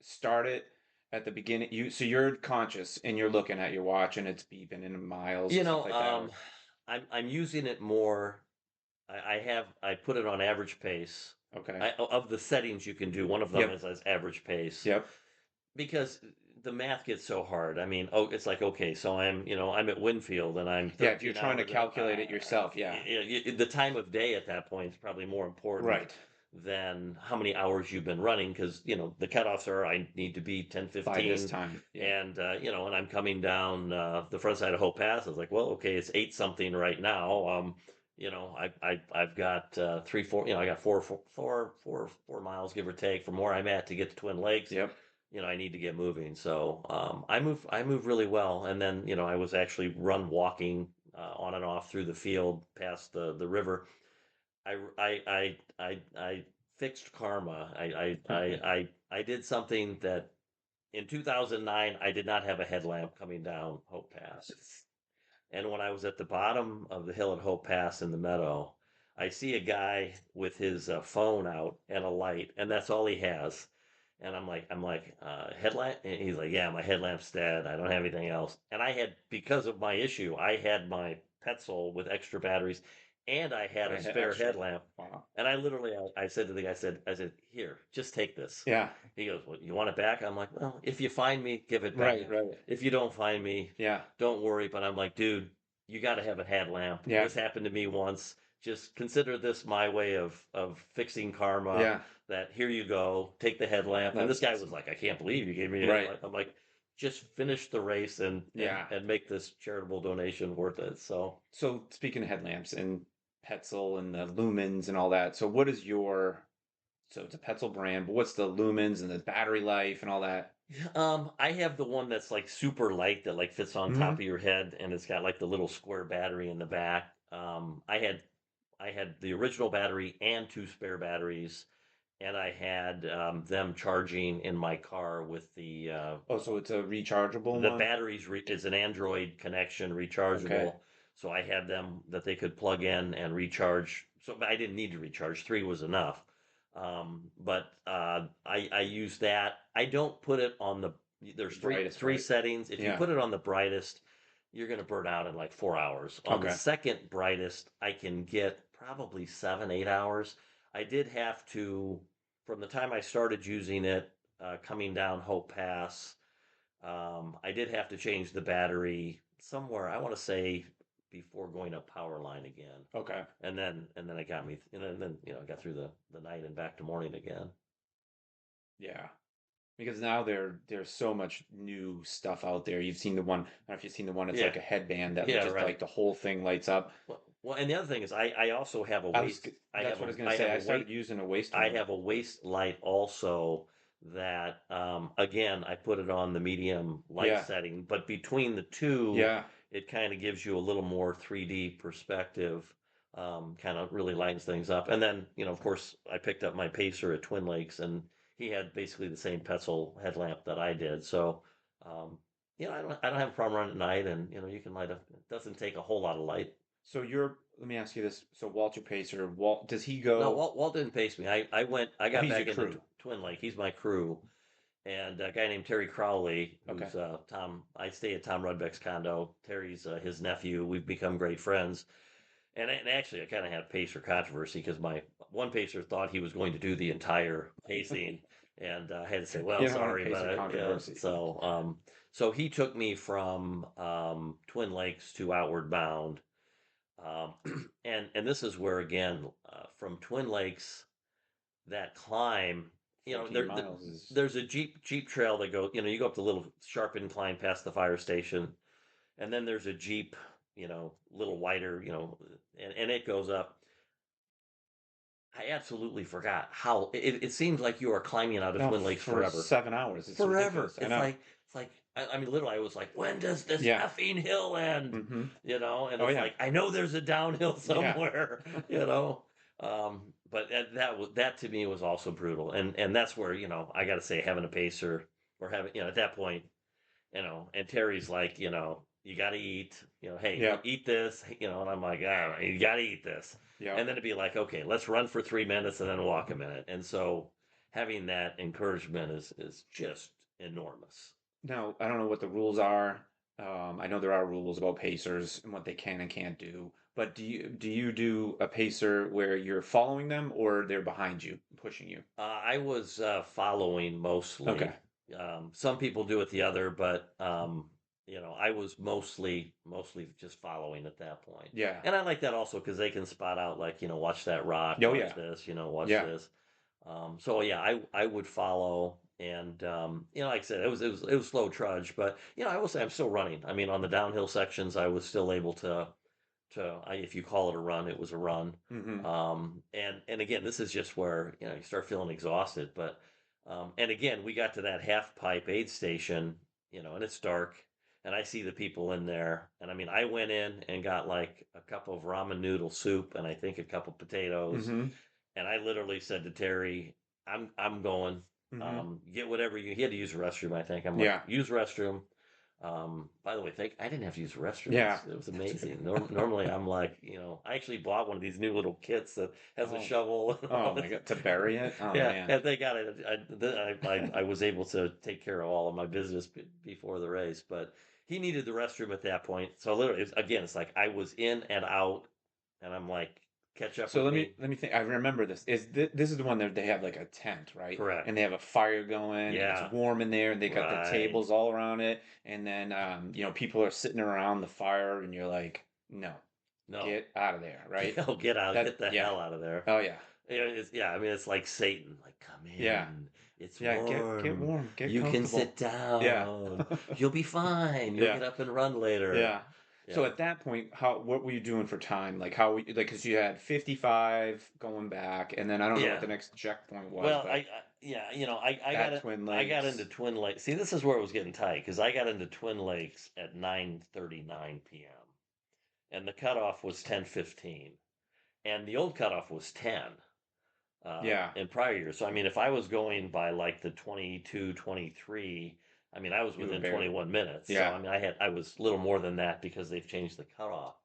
start it at the beginning? So you're conscious and you're looking at your watch and it's beeping in miles you and stuff know, like that. um, I'm using it more. I put it on average pace. Okay. Of the settings you can do, one of them Yep. is as average pace Yep. because the math gets so hard. I mean, oh, it's like okay, so I'm at Winfield and I'm Yeah. If you're 13 trying to hours. calculate it yourself, yeah. The time of day at that point is probably more important Right. than how many hours you've been running because the cutoffs are I need to be ten By this fifteen, time. Yeah. and and I'm coming down the front side of Hope Pass. I was like, well, okay, it's 8 something right now. I've got 3 4, I got 4 miles give or take from where I'm at to get to Twin Lakes. Yep. I need to get moving. So I move really well, and then I was actually run walking on and off through the field past the river. I fixed karma. I did something that in 2009 I did not have a headlamp coming down Hope Pass. And when I was at the bottom of the hill at Hope Pass in the meadow, I see a guy with his phone out and a light, and that's all he has. And I'm like, headlamp? And he's like, yeah, my headlamp's dead. I don't have anything else. And because of my issue, I had my Petzl with extra batteries, and I had a Right. spare Extra. headlamp. Wow. And I said to the guy, I said, here, just take this. Yeah. He goes, well, you want it back? I'm like, well, if you find me, give it Right. back. Right. If you don't find me, Yeah. don't worry. But I'm like, dude, you got to have a headlamp. Yeah. This happened to me once. Just consider this my way of fixing karma. Yeah. That here you go, take the headlamp. And this That's guy was like, I can't believe you gave me a right. headlamp. I'm like, just finish the race and and Yeah. and make this charitable donation worth it. So So speaking of headlamps and Petzl and the lumens and all that, so what is your so it's a Petzl brand, but what's the lumens and the battery life and all that? I have the one that's like super light that like fits on top Hmm. of your head and it's got like the little square battery in the back. I had the original battery and 2 spare batteries, and I had them charging in my car with Oh, so it's a rechargeable the one? batteries is an Android connection, Okay. rechargeable. So I had them that they could plug in and recharge. So I didn't need to recharge; 3 was enough. But I use that. I don't put it on the. There's three Brightest, three right? settings. If you Yeah. put it on the brightest, you're going to burn out in like 4 hours. On the Okay. second brightest, I can get probably 7 8 hours. I did have to, from the time I started using it, coming down Hope Pass. I did have to change the battery somewhere. I want to say before going up power line again, Okay. and then it got me, and then I got through the night and back to morning again. Yeah. Because now there's so much new stuff out there. You've seen the one, I don't know if you've seen the one, it's Yeah, like a headband that yeah, just right. like the whole thing lights up. Well, and the other thing is, I also have a I was waist. I that's have what I a was gonna I say. have I a weight. started using a waist I one. have a waist light also that again I put it on the medium light Yeah. setting, but between the two, Yeah. it kind of gives you a little more 3D perspective. Kind of really lightens things up. And then of course, I picked up my pacer at Twin Lakes, and he had basically the same Petzl headlamp that I did. So um, I don't have a problem running at night, and you can light up. It doesn't take a whole lot of light. So let me ask you this. So Walter Pacer, does he No, go? Walt didn't pace me. I Oh, got he's back your into crew. Twin Lake. He's my crew, and a guy named Terry Crowley, Okay. who's Tom. I stay at Tom Rudbeck's condo. Terry's his nephew. We've become great friends. And actually, I kind of had pacer controversy because my one pacer thought he was going to do the entire pacing, and I had to say, "Well, You don't want sorry, pacer but yeah." controversy. So he took me from Twin Lakes to Outward Bound, um, and this is where again from Twin Lakes that climb. 14 miles is, There's a jeep trail that goes. You go up the little sharp incline past the fire station, and then there's a jeep, little wider, and it goes up. I absolutely forgot how it seems like you are climbing out of no, Twin Lakes for forever. 7 hours. It's Forever. ridiculous. I know. It's like I mean literally I was like, when does this Yeah. effing hill end? Hmm. And Oh it's yeah. like I know there's a downhill Yeah. somewhere, but that to me was also brutal. And that's where, I gotta say having a pacer or having, at that point, and Terry's like, you got to eat, hey, Yeah. eat this, and I'm like, all right, you got to eat this. Yeah. And then it'd be like, okay, let's run for 3 minutes and then walk a minute. And so having that encouragement is just enormous. Now, I don't know what the rules are. I know there are rules about pacers and what they can and can't do. But do you do a pacer where you're following them or they're behind you, pushing you? I was following Okay. mostly. Some people do it the other, but I was mostly just following at that point. Yeah. And I like that also because they can spot out like, watch that rock, Oh watch yeah. this, watch Yeah. this. So yeah, I would follow, and like I said, it was slow trudge, but I will say I'm still running. I mean, on the downhill sections, I was still able if you call it a run, it was a run. Hmm. And again, this is just where you start feeling exhausted. But and again, we got to that half pipe aid station, and it's dark, and I see the people in there, and I mean, I went in and got like a cup of ramen noodle soup, and I think a couple potatoes, Hmm. and I literally said to Terry, I'm going. Hmm. Get whatever he had to use the restroom, I think. I'm like, Yeah. use restroom. By the way, I didn't have to use the restroom. Yeah. It was That's good. amazing. Normally I'm like, I actually bought one of these new little kits that has a Oh. shovel and all Oh my this. God. To bury it? Oh Yeah, man. and they got it. I was able to take care of all of my business before the race, but he needed the restroom at that point. So literally, again, it's like I was in and out, and I'm like, catch up So with let me me. let me think. I remember this. This is the one that they have like a tent, right? And Correct. they have a fire going, and it's Yeah. warm in there, and they got the Right. tables all around it, and then people are sitting around the fire, and you're like, no, No. get out of there, right? Get out. That Get the yeah. hell out of there. Oh yeah. Yeah, I mean, it's like Satan. Like, come Yeah. in. It's Yeah, get warm. warm, get You can comfortable. sit Yeah. down. You'll be fine. You'll Yeah. get up and run later. Yeah. So Yeah. at that point, what were you doing for time? Like how because you had 55 going back, and then I don't know what Yeah. the next checkpoint was, Well, but yeah, I got at it. Twin I got into Lakes. Twin Lakes. See, this is where it was getting tight because I got into Twin Lakes at 9:39 p.m. and the cutoff was 10:15, and the old cutoff was 10. Yeah, In prior years. So, I mean, if I was going by like the 22, 23, I mean, I was you were within barely. 21 minutes. So, Yeah. I mean, I was a little more than that because they've changed the cutoff.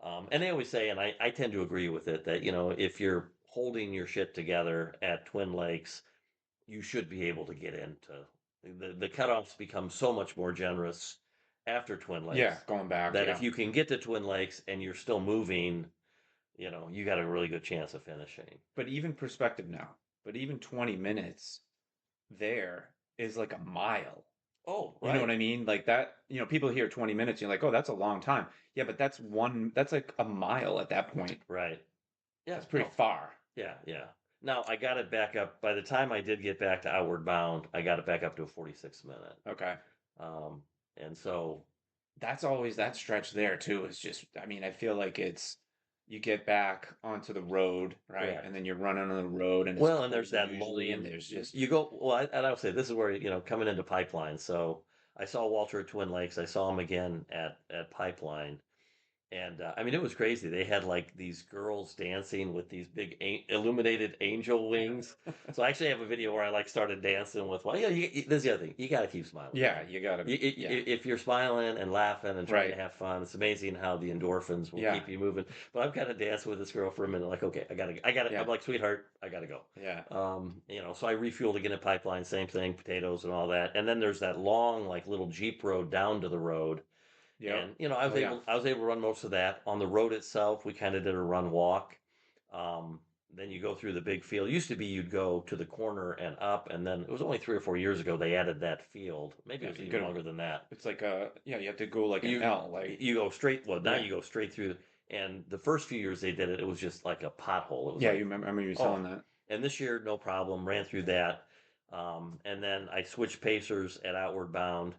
And they always say, and I tend to agree with it, that, if you're holding your shit together at Twin Lakes, you should be able to get into the cutoffs become so much more generous after Twin Yeah, Lakes going back, that if yeah. you can get to Twin Lakes and you're still moving, you got a really good chance of finishing. But even perspective now, but even 20 minutes there is like a mile. Oh, You know what right. I mean? Like that, people hear 20 minutes, you're like, "Oh, that's a long time." Yeah, but that's like a mile at that point. Right. Yeah, That's pretty no. far. Yeah, yeah. Now I got it back up. By the time I did get back to Outward Bound, I got it back up to a 46 minute. Okay. Um, and so, That's always that stretch there too. Is just, I mean, I feel like it's you get back onto the road, right? And correct. then you're running on the road and it's Well, and there's cold that usually, and lull. there's just You go, well, and I'll say this is where, coming into Pipeline. So I saw Walter at Twin Lakes. I saw him again at Pipeline. And I mean, it was crazy. They had like these girls dancing with these big illuminated angel wings. So I actually have a video where I like started dancing with. Well, yeah, this is the other thing. You got to keep smiling, Yeah, man. you gotta, yeah, If you're smiling and laughing and trying to right. have fun, it's amazing how the endorphins will Yeah, keep you moving. But I've got to dance with this girl for a minute. Like, okay, I gotta. yeah, I'm like, sweetheart, I gotta go. yeah, So I refueled again at Pipeline, same thing, potatoes and all that. And then there's that long, like little Jeep road down to the road, yep. and Oh yeah. I was able to run most of that. On the road itself, we kind of did a run walk. Um, then you go through the big field. It used to be you'd go to the corner and up, and then it was only 3 or 4 years ago they added that field. Maybe Yeah, it was you even gotta, longer than that. it's like a, yeah, you have to go like an You L, like, you go straight. Well, now yeah, you go straight through. And the first few years they did it, it was just like a pothole. It was yeah, like, you remember, I remember you oh. telling that. And this year, no problem, ran through that. And then I switched pacers at Outward Bound.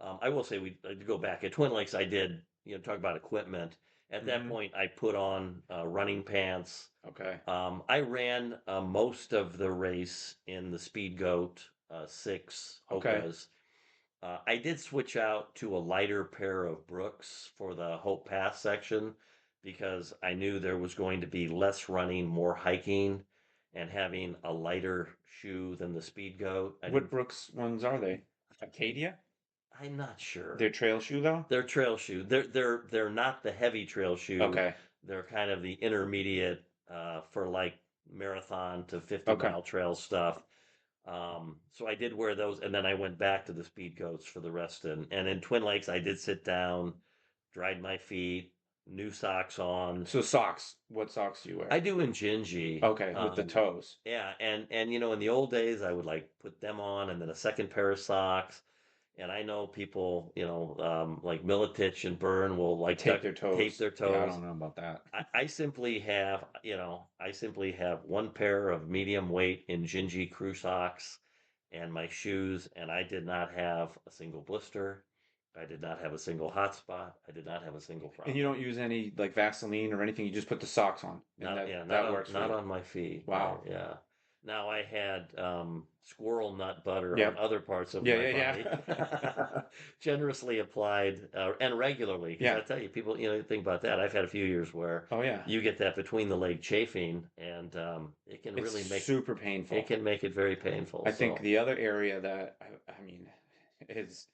I will say to go back at Twin Lakes. I did talk about equipment. At that Mm-hmm. point, I put on running pants. Okay. I ran most of the race in the Speed Goat 6 Okay. Hokas. I did switch out to a lighter pair of Brooks for the Hope Pass section because I knew there was going to be less running, more hiking, and having a lighter shoe than the Speed Goat. I What didn't. Brooks ones are they? Acadia? I'm not sure. Their trail shoe though? They're trail shoe. They're not the heavy trail shoe. Okay. They're kind of the intermediate for like marathon to 50 Okay. mile trail stuff. So I did wear those, and then I went back to the Speed Goats for the rest. And in Twin Lakes, I did sit down, dried my feet, new socks on. So socks. What socks do you I wear? do in Gingy. Okay, with the toes. Yeah, and in the old days, I would like put them on, and then a second pair of socks. And I know people, like Militich and Byrne will like Tape duct their tape toes. their Yeah, I toes. don't know about that. I simply have one pair of medium weight in Gingy crew socks and my shoes, and I did not have a single blister. I did not have a single hot spot. I did not have a single And you problem. don't use any like Vaseline or anything. You just put the socks on, and Not that yeah, that works for not you. on my feet. Wow. Yeah. Now I had squirrel nut butter on Yep. other parts of Yeah, my yeah, body, yeah. generously applied and regularly. Because Yeah. I tell you, people, think about that. I've had a few years where Oh yeah. you get that between the leg chafing, and it can It's really super it painful. can make it very painful. I think So, the other area that I mean is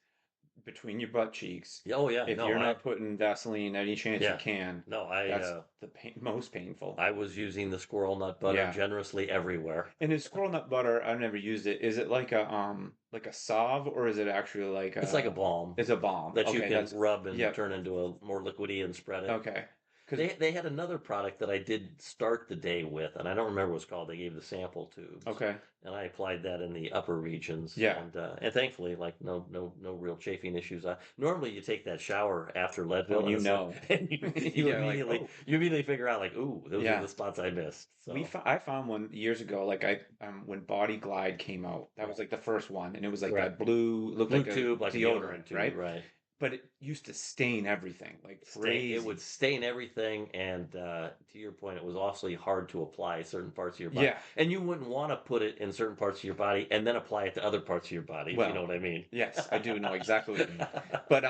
between your butt cheeks. yeah, oh yeah, If no, you're not putting Vaseline any chance you yeah, can, no, that's the most painful. I was using the squirrel nut butter Yeah. generously everywhere. And is squirrel nut butter, I've never used it. Is it like a salve or is it actually like It's like a a balm it's a balm? that you Okay, can that's rub and yep. turn into a more liquidy and spread it. Okay. Cause They had another product that I did start the day with, and I don't remember what it's called. They gave the sample tubes, okay. and I applied that in the upper regions, Yeah. and thankfully, like no real chafing issues. Normally, you take that shower after Oh, Leadville, and and you it's like, know. and You're like, oh, you immediately figure out like, ooh, those are yeah. the spots I missed. So I found one years ago, like I when Body Glide came out. That was right, like the first one, and it was like that correct. blue, looked Blue like a tube, like a deodorant, deodorant tube, right? right? But it used to stain everything, like It would crazy. stain everything, and to your point, it was awfully hard to apply certain parts of your body, Yeah. and you wouldn't want to put it in certain parts of your body and then apply it to other parts of your body, if you know Well, what I mean. yes, I do know exactly what you mean. But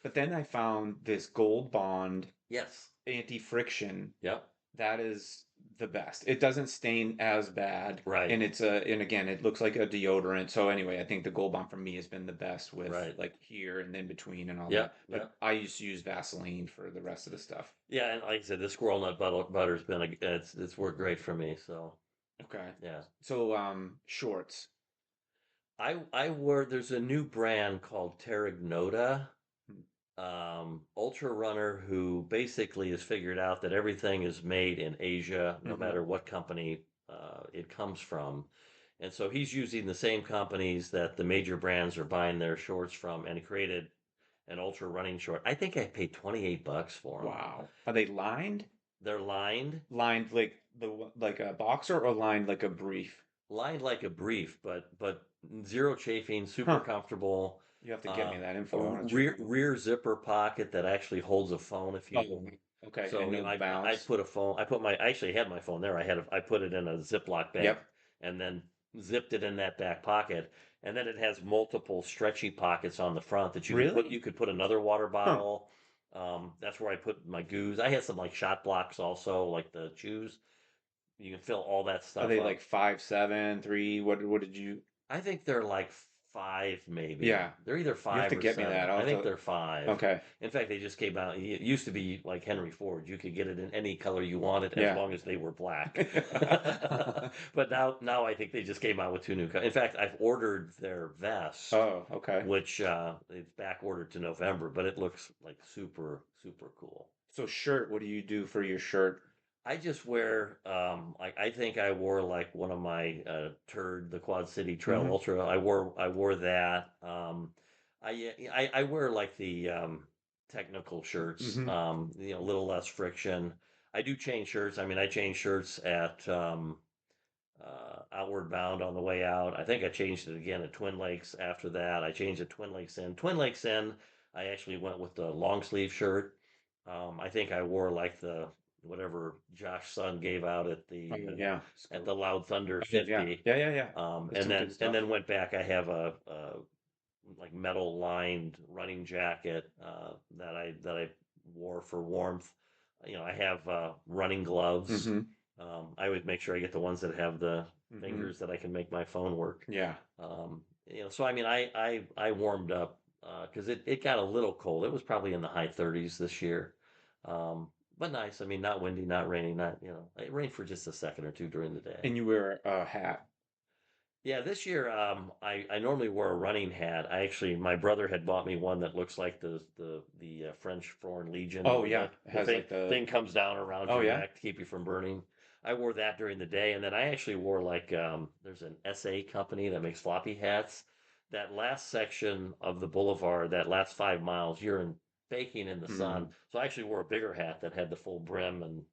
but then I found this Gold Bond Yes. anti-friction Yep. that is the best. It doesn't stain as bad, Right. and and again, it looks like a deodorant. So anyway, I think the Gold Bond for me has been the best with Right. like here and in between and all that. Yep. But Yep. I used to use Vaseline for the rest of the stuff. Yeah, and like I said, the squirrel nut butter's been it's worked great for me. So Okay. yeah, So shorts. I wore there's a new brand called Terragnota Hmm. ultra runner who basically has figured out that everything is made in Asia, no Mm-hmm. matter what company it comes from. And so he's using the same companies that the major brands are buying their shorts from, and he created an ultra running short. I think I paid $28 for them. Wow. Are they lined? They're lined, Lined like like a boxer or lined like a brief? lined like a brief, but zero chafing, super Huh. comfortable. You have to get me that A info. I want to check them out. rear zipper pocket that actually holds a phone if you. Oh, okay. So And no I bounce. put a phone. I actually had my phone there. I put it in a Ziploc bag Yep. and then zipped it in that back pocket. And then it has multiple stretchy pockets on the front that Really? you could put another water Huh. bottle. That's where I put my goos. I had some like shot blocks also, like the shoes. You can fill all that Are stuff they like up. 5'7", 3"? What did you? I think they're like five, maybe. Yeah, They're either you have five to or get me that. seven. I'll I have think to. they're five. Okay. In fact, they just came out. It used to be like Henry Ford. You could get it in any color you wanted as Yeah. long as they were black. But now I think they just came out with two new colors. In fact, I've ordered their vest, Oh, okay. which it's back ordered to November, but it looks like super, super cool. So shirt, what do you do for your shirt? I just wear like I think I wore like one of my turd the Quad City Trail Hmm. Ultra. I wore that. I wear like the technical shirts. Hmm. A little less friction. I do change shirts. I mean, I change shirts at Outward Bound on the way out. I think I changed it again at Twin Lakes after that. I changed it Twin Lakes in. Twin Lakes in, I actually went with the long sleeve shirt. I think I wore like the whatever Josh Sun gave out Oh, yeah. at the Loud Thunder I did, yeah. 50. Yeah, yeah, yeah. That's And some good then stuff. went back. I have a like metal lined running jacket that I wore for warmth. I have running gloves. Hmm. I always make sure I get the ones that have the Hmm. fingers that I can make my phone work. Yeah. So I mean, I warmed up because it got a little cold. It was probably in the high 30s this year, but nice. I mean, not windy, not rainy, not it rained for just a second or two during the day. And you wear a hat. Yeah, this year I normally wear a running hat. My brother had bought me one that looks like the French Foreign Legion Oh, where yeah. the It the has thing like the. thing comes down around Oh, your yeah. neck to keep you from burning. I wore that during the day, and then I actually wore like there's an SA company that makes floppy hats. That last section of the boulevard, that last 5 miles, you're baking in the sun. Mm. So I actually wore a bigger hat that had the full brim and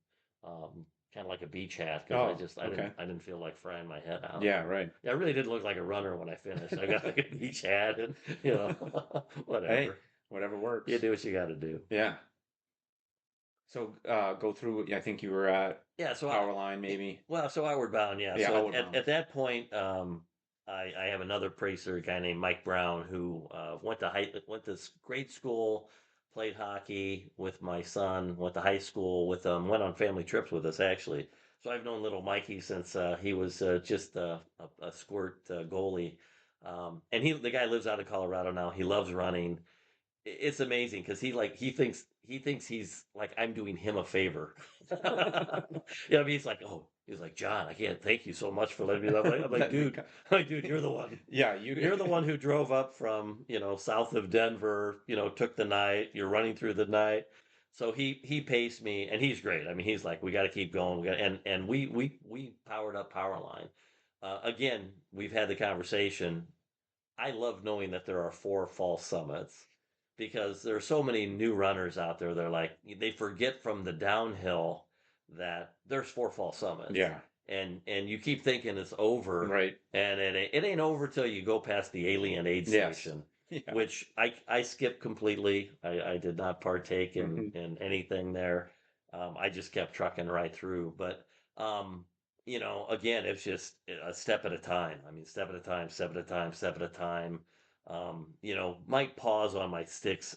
kind of like a beach hat because Oh, okay. I didn't feel like frying my head out. Yeah, right. Yeah, I really did look like a runner when I finished. I got like a beach hat and Hey, whatever. whatever You works. do what you got to do. Yeah. So go through. I think you were at Yeah, so Powerline, maybe. so Outward Bound, yeah. Yeah, So Outward Bound. at that point, I have another bracer, a guy named Mike Brown, who went to grade school, played hockey with my son, went to high school with went on family trips with us actually. So I've known little Mikey since he was just a squirt goalie. And the guy lives out in Colorado now. He loves running. It's amazing because he thinks he's like I'm doing him a favor. He's like John, I can't thank you so much for letting me. I'm like, Let me dude, go. you're the one. Yeah, you. You're the one who drove up from south of Denver. Took the night. You're running through the night. So he paced me, and he's great. I mean, he's like, we got to keep going. And we powered up Powerline. Again, we've had the conversation. I love knowing that there are four false summits because there are so many new runners out there. They're like they forget from the downhill that there's four false summits, Yeah, and you keep thinking it's over, right. and it ain't over till you go past the alien aid Yes. station, Yeah. which I skipped completely. I did not partake in Hmm. anything there. I just kept trucking right through, but um, again, it's just a step at a time. I mean, step at a time, step at a time, step at a time. Might pause on my sticks,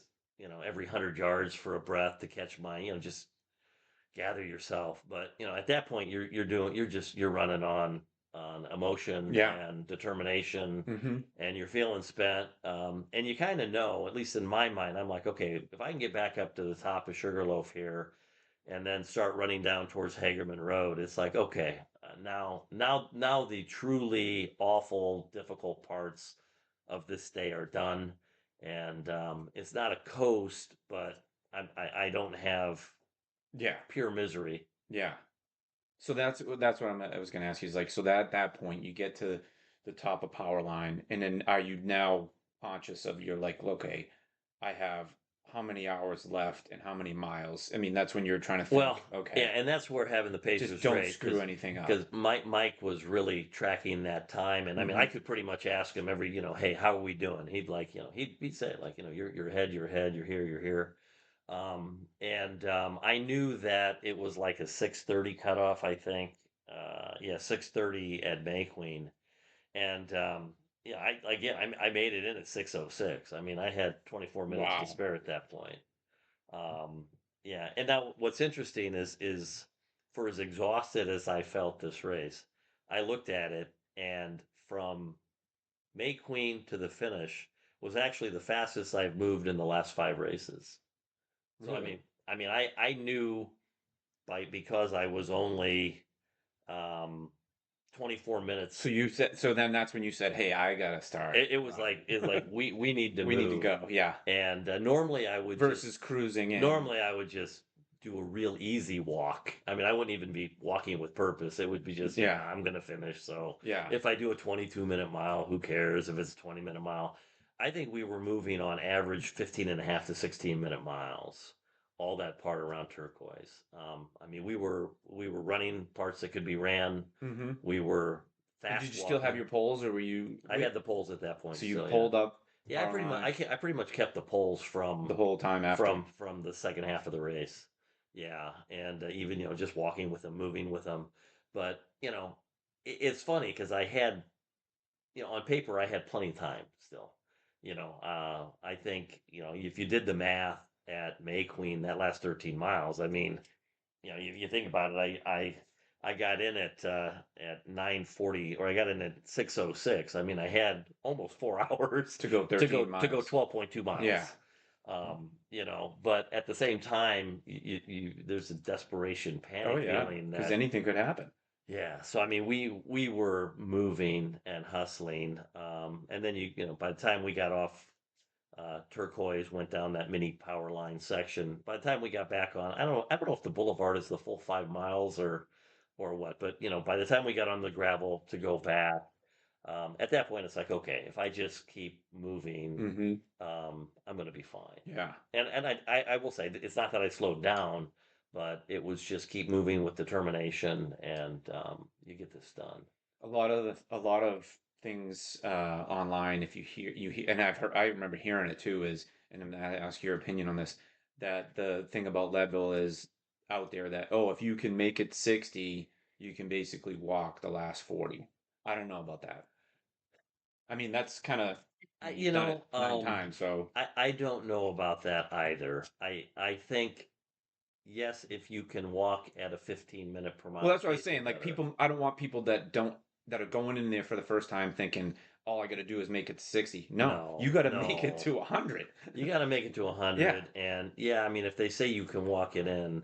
every 100 yards for a breath to catch just gather yourself. But at that point, you're running on emotion Yeah. and determination, Hmm. and you're feeling spent. And you kind of know, at least in my mind, I'm like, okay, if I can get back up to the top of Sugarloaf here and then start running down towards Hagerman Road, it's like, okay, now the truly awful, difficult parts of this day are done, and it's not a coast, but I don't have Yeah. pure misery. Yeah. So that's what I was going to ask you is like, so that at that point you get to the top of power line, and then are you now conscious of you're like, okay, I have how many hours left and how many miles? I mean, that's when you're trying to Well, think, yeah, okay, and that's where having the just Pacers don't great screw anything up. because Mike was really tracking that time, and I mean I Hmm. could pretty much ask him every hey, how are we doing? He'd like he'd say like you're ahead, you're here. And I knew that it was like a 6:30 cutoff, I think. Yeah, 6:30 at May Queen, and yeah, I made it in at 6:06. I mean, I had 24 minutes to Wow. spare at that point. Um, yeah, and now what's interesting is for as exhausted as I felt this race, I looked at it and from May Queen to the finish was actually the fastest I've moved in the last 5 races. So Really? I knew because I was only um 24 So minutes. you said, so then that's when you said, "Hey, I gotta start." It was like we need to We need to move, go. Yeah. and Versus cruising in. normally I would just do a real easy walk. I mean, I wouldn't even be walking with purpose. It would be just, Yeah. I'm gonna finish. So Yeah. if I do a 22-minute mile, who cares if it's a 20-minute mile? I think we were moving on average 15 and a half to 16-minute miles, all that part around Turquoise. I mean, we were running parts that could be ran. Mm-hmm. We were And did fast you still have walking. your poles, or were you? I had the poles at that point So you still, yeah. pulled up Yeah, power line I pretty much kept the poles the whole time after. from the second half of the race. Yeah, and even just walking with them, moving with them. But it's funny because I had on paper I had plenty of time still. I think if you did the math at May Queen that last 13 miles, I mean, you think about it, I got in at 9:40, or I got in at 6:06. I mean, I had almost 4 hours To go to 13 go miles. 12.2 Yeah. miles. But at the same time, there's a desperation, Oh panic yeah, feeling because that, anything could happen. yeah. So I mean, we were moving and hustling, and then by the time we got off Turquoise, went down that mini power line section. By the time we got back on, I don't know if the boulevard is the full 5 miles or what, but by the time we got on the gravel to go back, at that point it's like, okay, if I just keep moving, Mm-hmm. I'm gonna be fine. Yeah. And I will say that it's not that I slowed down, but it was just keep moving with determination, and you get this done. A lot of things online, if you hear, and I remember hearing it too, is, and I'm gonna ask your opinion on this, that the thing about Leadville is out there that, oh, if you can make it 60, you can basically walk the last 40. I don't know about that. I mean, that's kind of, I, you've done it 9 times, so. I don't know about that either. I think yes, if you can walk at a 15-minute per Well, mile that's what I was pace, you're saying. Like better. people, I don't want people that are going in there for the first time thinking all I got to do is make it to 60. No, you No, got to make it no. to 100. You got to make it to Yeah, 100, and yeah, I mean, if they say you can walk it in,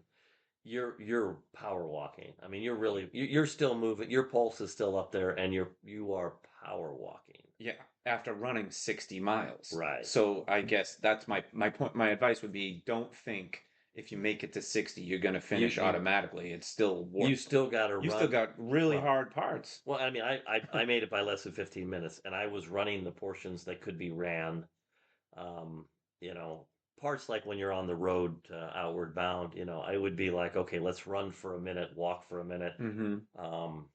you're power walking. I mean, you're still moving. Your pulse is still up there, and you are power walking. yeah. After running 60 miles. Right. So I guess that's my point. My advice would be, don't think if you make it to 60, you're going to You finish you automatically. It's still you work. still got to You still run. got really Well, hard parts. well, I mean, I made it by less than 15 minutes, and I was running the portions that could be ran. Um, you know, Parts like when you're on the road outward bound, I would be like, okay, let's run for a minute, walk for a minute, Mm-hmm. um,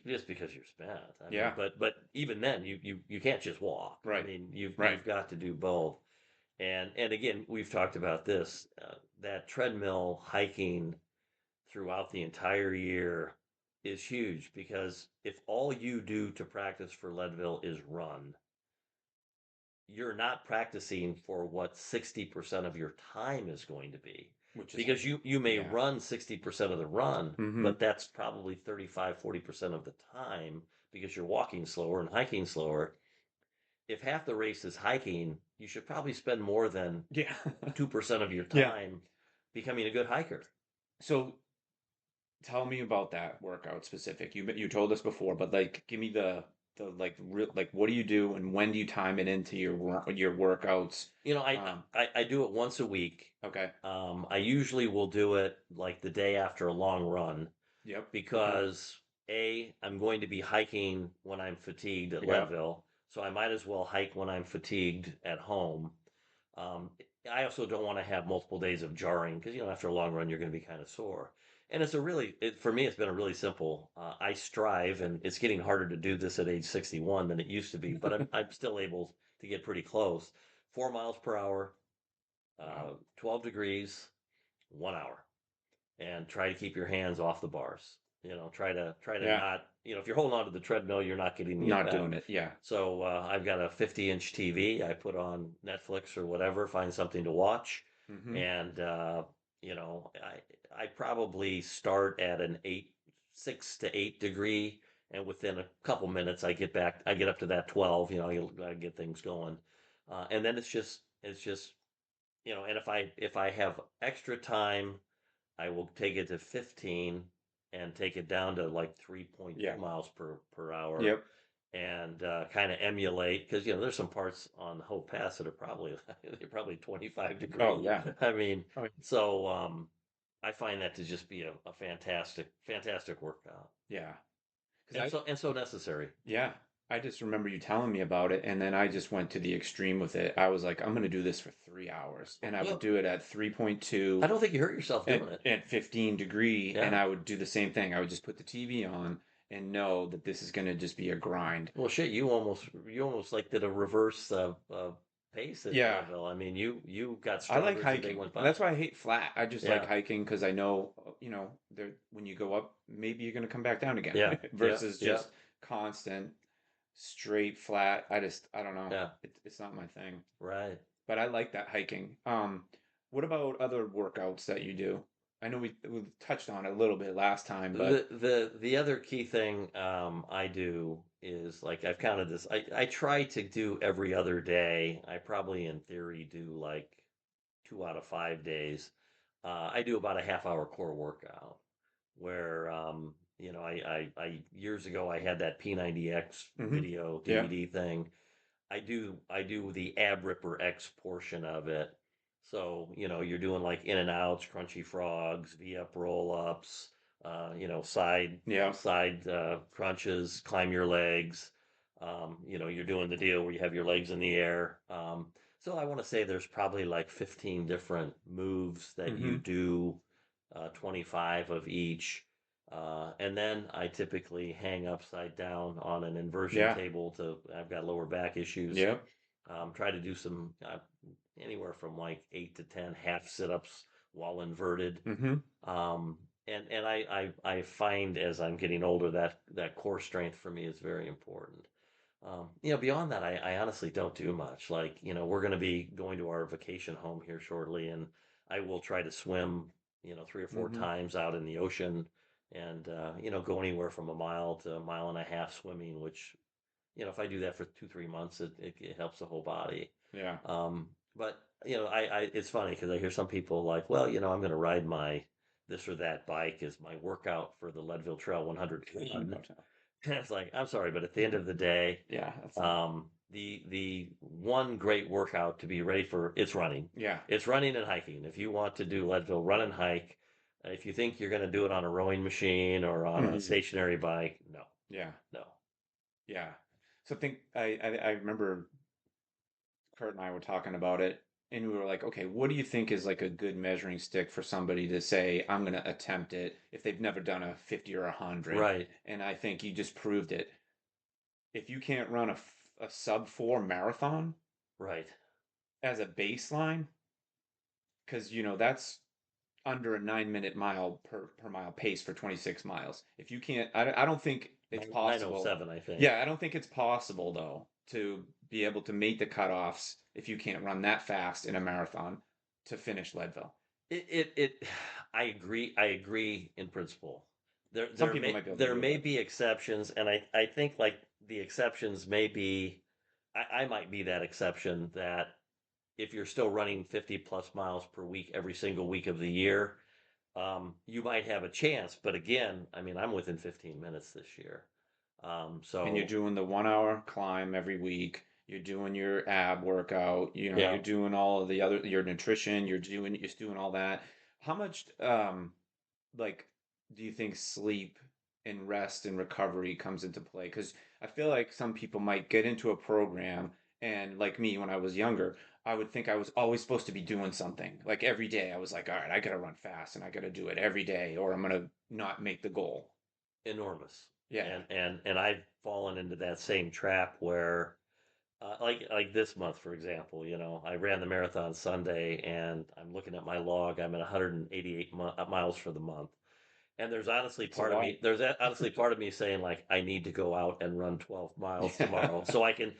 just because you're spent. I mean, Yeah. but even then, you can't just walk. I Right. mean, you've Right. you've got to do both. And again, we've talked about this. That treadmill hiking throughout the entire year is huge because if all you do to practice for Leadville is run, you're not practicing for what 60% of your time is going to be, Which is, because you may yeah. run 60% of the run, Mm-hmm. but that's probably 35-40% of the time because you're walking slower and hiking slower. If half the race is hiking, you should probably spend more than Yeah. 2% of your Yeah. time becoming a good hiker. So tell me about that workout specific. You told us before, but like give me the like real, like what do you do and when do you time it into your workouts? You know, I Um, I do it once a week. okay. I usually will do it like the day after a long run, Yep. Okay. because I'm going to be hiking when I'm fatigued at Yeah. Leadville, so I might as well hike when I'm fatigued at home. Um, I also don't want to have multiple days of jarring because after a long run you're going to be kind of sore. And for me it's been a really simple. I strive, and it's getting harder to do this at age 61 than it used to be, but I'm still able to get pretty close. 4 miles per hour, Wow. 12 degrees, 1 hour, and try to keep your hands off the bars. Try to Yeah. not, if you're holding on to the treadmill, you're not getting the Not impact. doing it. Yeah. So I've got a 50-inch TV. I put on Netflix or whatever, find something to watch, Mm-hmm. And you know, I probably start at an 6 to 8 degree, and within a couple minutes I get up to that 12. You know, I get things going, and then it's just and if I have extra time, I will take it to 15 and take it down to like 3.2 Yeah. miles per hour Yep. and kind of emulate because there's some parts on the Hope Pass that are probably they're probably 25 Oh degree. yeah. I mean, Oh so I find that to just be a fantastic workout yeah. Because and I so necessary. Yeah, I just remember you telling me about it, and then I just went to the extreme with it. I was like, I'm gonna do this for 3 hours, and I would Well, do it at I 3.2 don't think you hurt yourself doing it. at 15 degree, and Yeah. I would do the same thing. I would just put the TV on and know that this is gonna just be a grind. Well, shit, you almost like did a reverse pace at Yeah, Leadville. I mean, you got I like stronger as the day hiking. went That's by. why I hate flat. I just like Yeah, hiking because I know, there when you go up, maybe you're gonna come back down again, yeah, yeah, versus yeah, just constant straight flat. I don't know. yeah. It's not my thing. Right. But I like that hiking. What about other workouts that you do? I know we touched on it a little bit last time, but The other key thing I do is like I've counted this. I try to do every other day. I probably in theory do like 2 out of 5 days. I do about a half hour core workout where I years ago I had that P90X hmm video yeah, DVD thing. I do the ab ripper X portion of it. So, you're doing like in and outs, crunchy frogs, V up roll ups, yeah, side crunches, climb your legs. You're doing the deal where you have your legs in the air. So I want to say there's probably like 15 different moves that you hmm do, 25 of each. And then I typically hang upside down on an inversion yeah, table I've got lower back issues. yeah, Try to do some anywhere from like 8 to 10 half sit ups while inverted. hmm Um, and I find as I'm getting older that core strength for me is very important. Beyond that, I honestly don't do much. Like, we're going to be going to our vacation home here shortly, and I will try to swim, 3 or 4 hmm times out in the ocean and, go anywhere from a mile to a mile and a half swimming, which, if I do that for 2, 3 months, it helps the whole body. yeah. But, it's funny because I hear some people like, well, I'm going to ride my this or that bike as my workout for the Leadville Trail 100 run. It's like, I'm sorry, but at the end of the day, Yeah, that's not. the one great workout to be ready for it's running. Yeah, It's running and hiking. If you want to do Leadville, run and hike. If you think you're going to do it on a rowing machine or on a hmm stationary bike, no, yeah, no. yeah. So I remember Kurt and I were talking about it, and we were like, okay, what do you think is like a good measuring stick for somebody to say, I'm going to attempt it if they've never done a 50 or 100? Right, And I think you just proved it. If you can't run a sub 4 marathon right. as a baseline, because that's under a 9-minute mile per mile pace for 26 miles. If you can't, I don't think it's Nine oh possible. seven, I think. Yeah, I don't think it's possible though to be able to make the cutoffs if you can't run that fast in a marathon to finish Leadville. It I agree. I agree in principle. There Some there people may might be able to there do it, may but be exceptions, and I think like the exceptions may be I might be that exception that if you're still running 50 plus miles per week every single week of the year, you might have a chance. But again, I mean, I'm within 15 minutes this year. and you're So doing the 1 hour climb every week. You're doing your ab workout. yeah, You're doing all of the other your nutrition. You're doing all that. How much like do you think sleep and rest and recovery comes into play? Because I feel like some people might get into a program, and like me when I was younger, I would think I was always supposed to be doing something. Like every day I was like, all right, I gotta run fast and I gotta do it every day or I'm gonna not make the goal. enormous. Yeah. And I've fallen into that same trap where like this month, for example, I ran the marathon Sunday, and I'm looking at my log. I'm at 188 miles for the month, And there's honestly It's a part of lot. me, honestly part of me saying like, I need to go out and run 12 miles tomorrow Yeah. so I can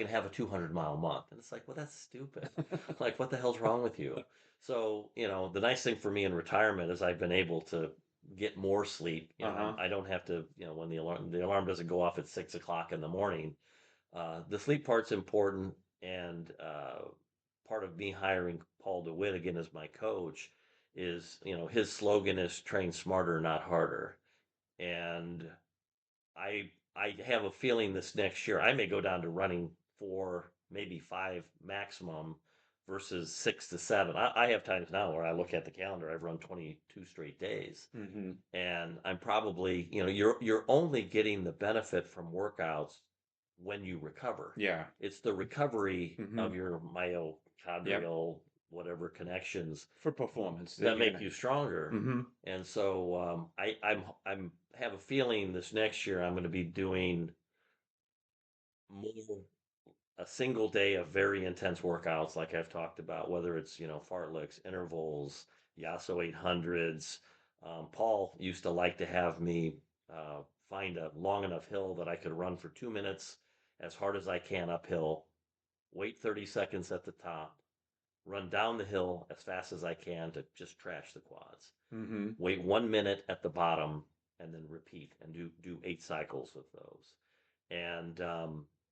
have a 200-mile month. And it's like, well, that's stupid. Like, what the hell's wrong with you? So, the nice thing for me in retirement is I've been able to get more sleep. Uh-huh. I don't have to, when the alarm doesn't go off at 6 o'clock in the morning. The sleep part's important, and part of me hiring Paul DeWitt again as my coach is, his slogan is train smarter, not harder. And I have a feeling this next year I may go down to running 4, maybe 5 maximum versus 6 to 7. I have times now where I look at the calendar, I've run 22 straight days. Hmm. And I'm probably, you're only getting the benefit from workouts when you recover. Yeah. It's the recovery Hmm. of your Yep. myocardial whatever connections For performance that that you're make gonna. you stronger. Hmm. And so I'm have a feeling this next year I'm going to be doing more a single day of very intense workouts like I've talked about, whether it's, fartleks, intervals, Yasso 800s. Paul used to like to have me find a long enough hill that I could run for 2 minutes as hard as I can uphill, wait 30 seconds at the top, run down the hill as fast as I can to just trash the quads, Hmm. wait 1 minute at the bottom, and then repeat and do 8 cycles of those. And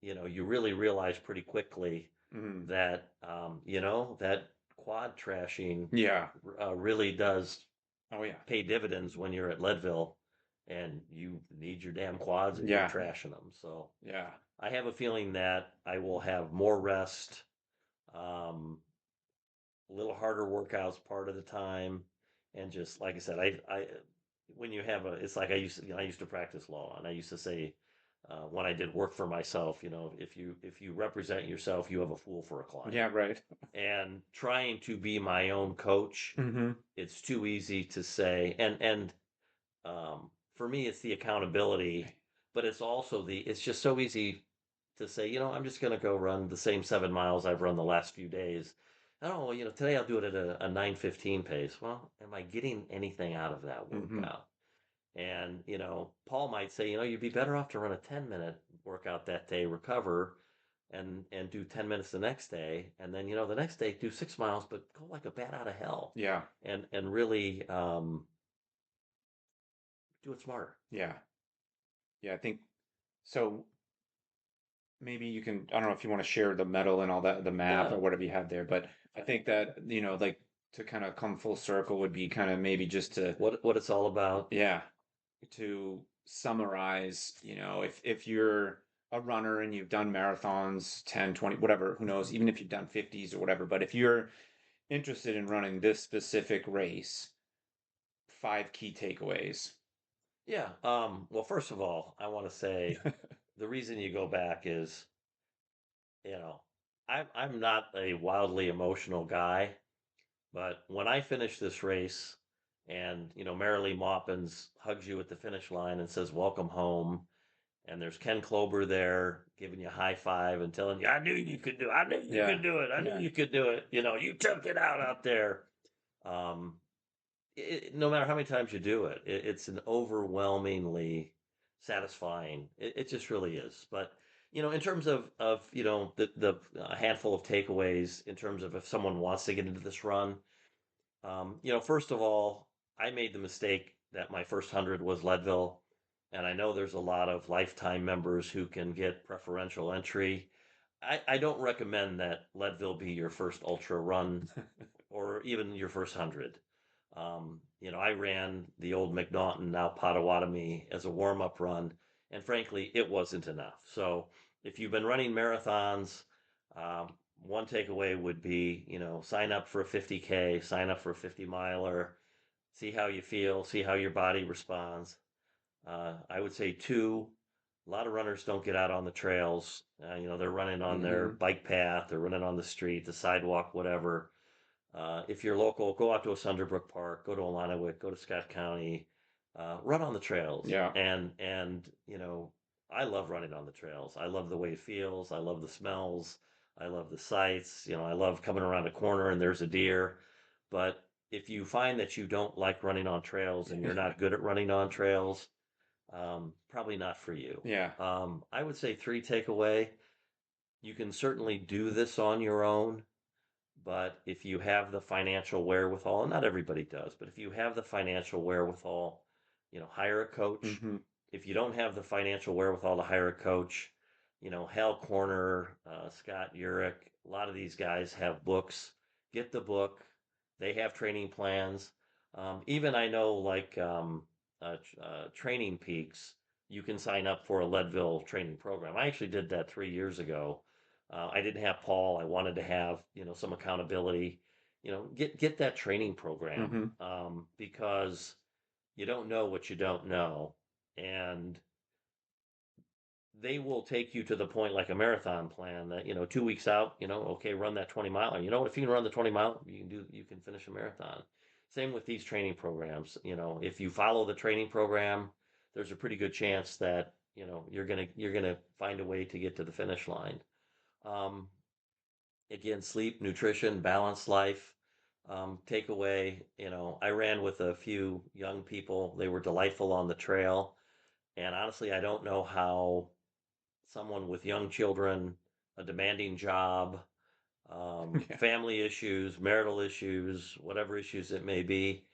you really realize pretty quickly Hmm. that that quad trashing Yeah. really does Oh yeah. pay dividends when you're at Leadville and you need your damn quads and you're Yeah. trashing them. So Yeah. I have a feeling that I will have more rest, um, a little harder workouts part of the time, and just like I said, I when you have a, it's like I used to practice law, and I used to say when I did work for myself, if you represent yourself, you have a fool for a client. Yeah. Right. And trying to be my own coach, Hmm. it's too easy to say, for me, it's the accountability, but it's just so easy to say, I'm just going to go run the same 7 miles I've run the last few days. Oh, today I'll do it at a 9:15 pace. Well, am I getting anything out of that Hmm. workout? And, Paul might say, you'd be better off to run a 10-minute workout that day, recover, and do 10 minutes the next day. And then, the next day do 6 miles, but go like a bat out of hell Yeah. and really do it smarter. Yeah. Yeah. I think so. Maybe you can, I don't know if you want to share the medal and all that, the map Yeah. or whatever you have there, but I think that, like to kind of come full circle would be kind of maybe just to, What it's all about. yeah, to summarize, if you're a runner and you've done marathons, 10, 20, whatever, who knows, even if you've done 50s or whatever, but if you're interested in running this specific race, 5 key takeaways. Yeah. Well, first of all, I want to say the reason you go back is, you know, I'm not a wildly emotional guy, but when I finish this race and, Marilee Maupins hugs you at the finish line and says, "Welcome home," and there's Ken Klober there giving you a high five and telling you, "I knew you could do it. I knew you Yeah. could do it. I knew you could do it. You took it out there." Um, no matter how many times you do it, it's an overwhelmingly satisfying. It just really is. But in terms of the handful of takeaways, in terms of if someone wants to get into this run, first of all, I made the mistake that my first 100 was Leadville, and I know there's a lot of lifetime members who can get preferential entry. I don't recommend that Leadville be your first ultra run or even your first 100. I ran the old McNaughton, now Potawatomi, as a warm up run, and frankly, it wasn't enough. So if you've been running marathons, um, one takeaway would be, sign up for a 50K, sign up for a 50 miler, see how you feel, see how your body responds. I would say two, a lot of runners don't get out on the trails. They're running on their Hmm. bike path, they're running on the street, the sidewalk, whatever. If you're local, go out to a Sunderbrook Park, go to Illinois, go to Scott County, run on the trails. Yeah. And I love running on the trails. I love the way it feels. I love the smells. I love the sights. I love coming around a corner and there's a deer. But if you find that you don't like running on trails and you're not good at running on trails, probably not for you. Yeah. I would say three takeaway. You can certainly do this on your own, but if you have the financial wherewithal, and not everybody does, but if you have the financial wherewithal, hire a coach. Hmm. If you don't have the financial wherewithal to hire a coach, Hal Corner, Scott Urich, a lot of these guys have books. Get the book. They have training plans. Even I know, like Training Peaks, you can sign up for a Leadville training program. I actually did that 3 years ago. I didn't have Paul. I wanted to have some accountability. Get that training program, Hmm. because you don't know what you don't know, and they will take you to the point like a marathon plan that 2 weeks out, okay, run that 20 mile. And you know what? If you can run the 20 mile, you can finish a marathon. Same with these training programs. If you follow the training program, there's a pretty good chance that you're gonna find a way to get to the finish line. Um, Again, sleep, nutrition, balanced life. Takeaway, I ran with a few young people. They were delightful on the trail. And honestly, I don't know how someone with young children, a demanding job, Yeah. family issues, marital issues, whatever issues it may be,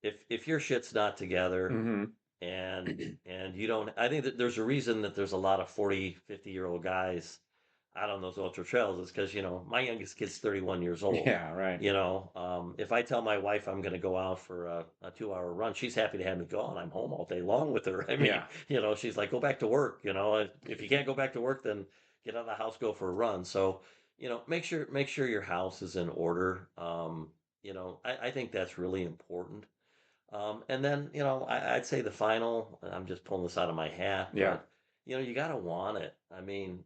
if your shit's not together, Hmm. and you don't, I think that there's a reason that there's a lot of 40, 50-year-old guys out on those ultra trails. Is because my youngest kid's 31 years old. Yeah, right. If I tell my wife I'm going to go out for a 2-hour run, she's happy to have me go, and I'm home all day long with her. I mean, Yeah. she's like, go back to work. If you can't go back to work, then get out of the house, go for a run. So, make sure your house is in order. I think that's really important. And then, I'd say the final, I'm just pulling this out of my hat, Yeah. but you got to want it. I mean,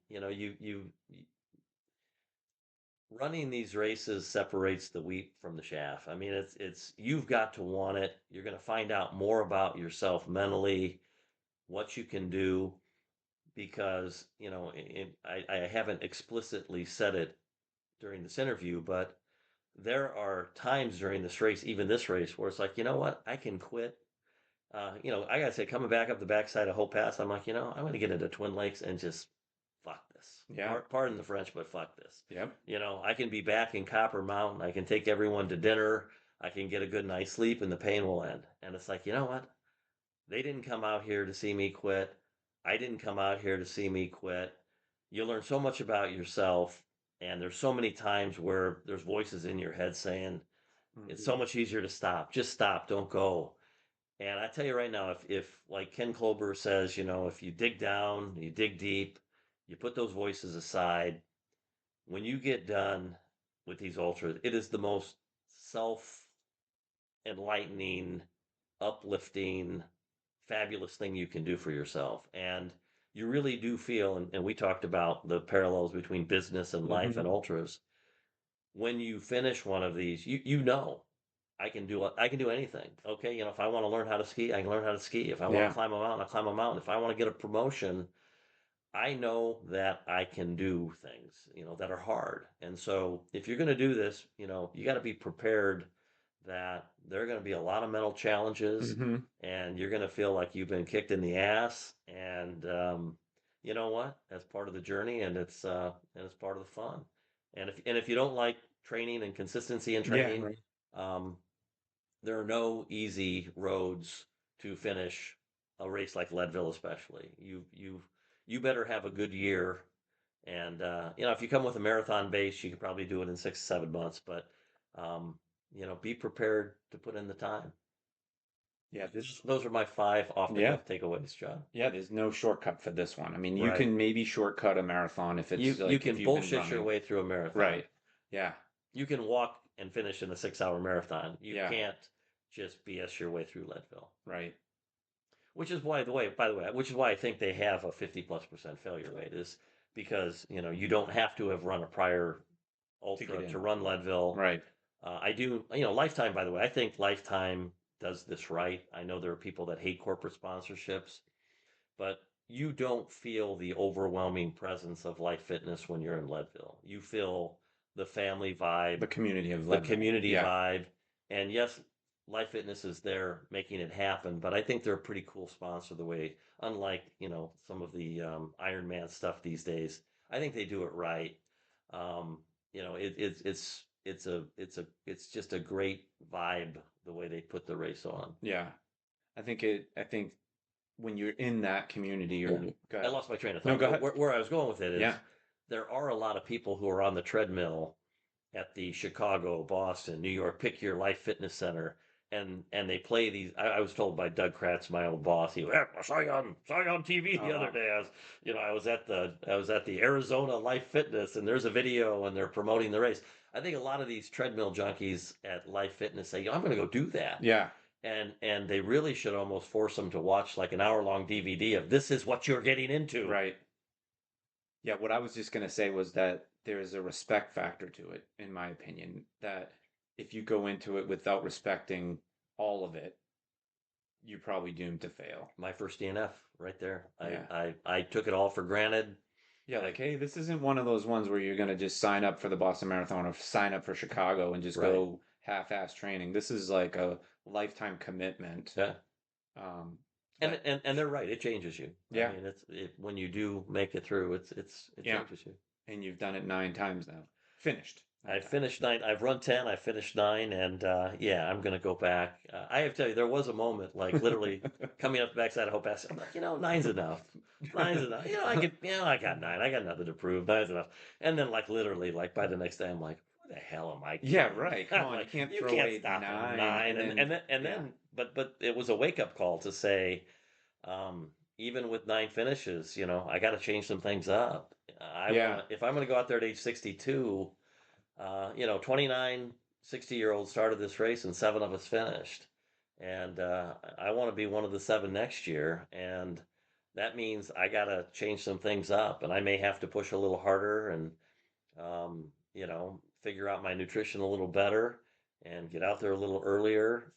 running these races separates the wheat from the chaff. I mean, it's you've got to want it. You're going to find out more about yourself mentally, what you can do, because, I haven't explicitly said it during this interview, but there are times during this race, even this race, where it's like, you know what, I can quit. I gotta say, coming back up the backside of Hope Pass, I'm like, I'm gonna get into Twin Lakes and just fuck this. Yeah. Pardon the French, but fuck this. Yep. I can be back in Copper Mountain. I can take everyone to dinner. I can get a good night's sleep, and the pain will end. And it's like, you know what? They didn't come out here to see me quit. I didn't come out here to see me quit. You learn so much about yourself, and there's so many times where there's voices in your head saying, it's Hmm. so much easier to stop. Just stop. Don't go. And I tell you right now, if like Ken Klober says, if you dig down, you dig deep, you put those voices aside, when you get done with these ultras, it is the most self enlightening, uplifting, fabulous thing you can do for yourself. And you really do feel, and we talked about the parallels between business and life Hmm. and ultras. When you finish one of these, I can do anything. Okay, if I want to learn how to ski, I can learn how to ski. If I want to Yeah. climb a mountain, I climb a mountain. If I want to get a promotion, I know that I can do things, that are hard. And so if you're going to do this, you got to be prepared that there are going to be a lot of mental challenges, Hmm. and you're going to feel like you've been kicked in the ass. And you know what? That's part of the journey, and it's part of the fun. And if you don't like training and consistency in Yeah. training, Right. um, there are no easy roads to finish a race like Leadville, especially. You better have a good year, and if you come with a marathon base, you could probably do it in 6 7 months. But um, be prepared to put in the time. Yeah. This. Those are my five off the Yeah. cuff takeaways, John. Yeah. There's no shortcut for this one. I mean, you Right. can maybe shortcut a marathon if it's You like if can you've been bullshit your running. way through a marathon. Right. Yeah. You can walk and finish in a 6 hour marathon. You Yeah. can't just BS your way through Leadville. Right. Which is why, by the way, which is why I think they have a 50+% failure rate, is because you don't have to have run a prior To get ultra to in. run Leadville. Right. I do, Lifetime. By the way, I think Lifetime does this right. I know there are people that hate corporate sponsorships, but you don't feel the overwhelming presence of Life Fitness when you're in Leadville. You feel the family vibe, The community of the Leadville. community Yeah. vibe. And yes, Life Fitness is there making it happen, but I think they're a pretty cool sponsor the way, unlike, some of the Iron Man stuff these days. I think they do it right. It's just a great vibe the way they put the race on. Yeah. I think when you're in that community or go I ahead. lost my train of No, thought. go No, ahead. where I was going with it Yeah. is there are a lot of people who are on the treadmill at the Chicago, Boston, New York, pick your life fitness center. And they play these. I was told by Doug Kratz, my old boss, I saw you on TV Oh the other wow. day. I was at the Arizona Life Fitness, and there's a video, and they're promoting the race. I think a lot of these treadmill junkies at Life Fitness say, I'm going to go do that. Yeah. And they really should almost force them to watch like an hour-long DVD of this is what you're getting into. Right. Yeah, what I was just gonna say was that there is a respect factor to it, in my opinion, that if you go into it without respecting all of it, you're probably doomed to fail. My first DNF right there. I, Yeah. I, I took it all for granted. Yeah, I like, hey, this isn't one of those ones where you're gonna just sign up for the Boston Marathon or sign up for Chicago and just Right. go half-ass training. This is like a lifetime commitment. Yeah. Um, And that, and and they're right. It changes you. I yeah, mean, when you do make it through, it yeah, changes you. and you've done it 9 times now. Finished nine I times. finished 9. I've run 10. I finished 9, and yeah, I'm gonna go back. I have to tell you, there was a moment, like literally coming up the backside of Hope Pass. I'm like, nine's enough. Nine's enough. I got 9. I got nothing to prove. Nine's enough. And then, like literally, like by the next day, I'm like, what the hell am I Yeah, doing? right. Come I'm on, you like, can't you throw can't away stop at nine 9. and And then and then, and yeah, then but it was a wake up call to say, even with 9 finishes, I got to change some things up. yeah, If I'm gonna go out there at age 62, 29, 60-year olds started this race and 7 of us finished. And I want to be one of the 7 next year. And that means I got to change some things up. And I may have to push a little harder and, figure out my nutrition a little better and get out there a little earlier.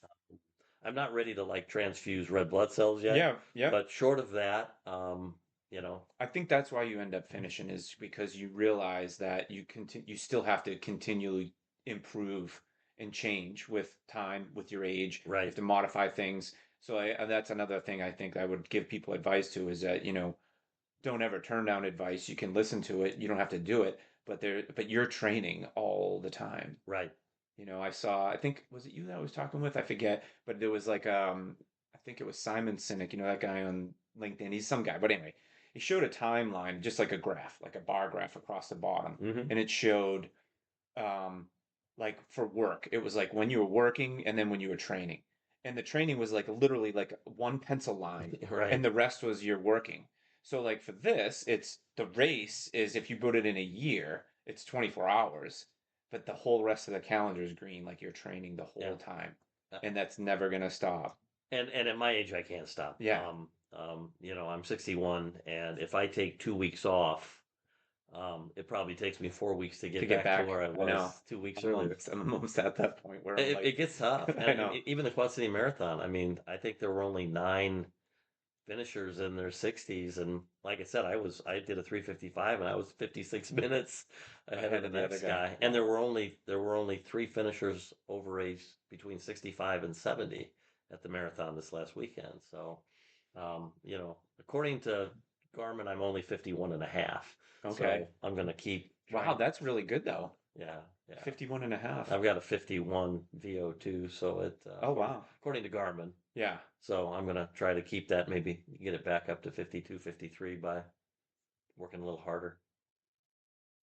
I'm not ready to like transfuse red blood cells yet, yeah, yeah. but short of that, I think that's why you end up finishing is because you realize that you still have to continually improve and change with time, with your age. You have right, to modify things. So that's another thing I think I would give people advice to is that, don't ever turn down advice. You can listen to it. You don't have to do it, but you're training all the time. right. I think was it you that I was talking with? I forget, but there was like I think it was Simon Sinek, that guy on LinkedIn. He's some guy, but anyway, he showed a timeline, just like a graph, like a bar graph across the bottom, Hmm. and it showed um like for work, it was like when you were working and then when you were training. And the training was like literally like one pencil line and Right. the rest was your working. So like for this, it's the race is if you put it in a year, it's 24 hours, but the whole rest of the calendar is green, like you're training the Yeah. whole time. Uh, And that's never gonna stop. and at my age, I can't stop. Yeah, I'm 61, and if I take 2 weeks off, it probably takes me 4 weeks to to get get back to back. where I I know. was 2 weeks earlier. I'm almost at that point where I'm It like, gets tough, I and know. even the Quad City Marathon. I mean, I think there were only 9 finishers in their 60s, and like I said, I did a 3:55, and I was 56 minutes ahead of Ahead the of the other next guy. guy. And there Wow. were only 3 finishers over age between 65 and 70 at the marathon this last weekend. So, according to Garmin, I'm only 51 and a half. Okay. So I'm gonna keep Wow, trying. that's really good though. Yeah, yeah. 51 and a half. I've got a 51 VO2, so Oh, wow. according to Garmin. Yeah, So I'm gonna try to keep that, maybe get it back up to 52, 53 by working a little harder.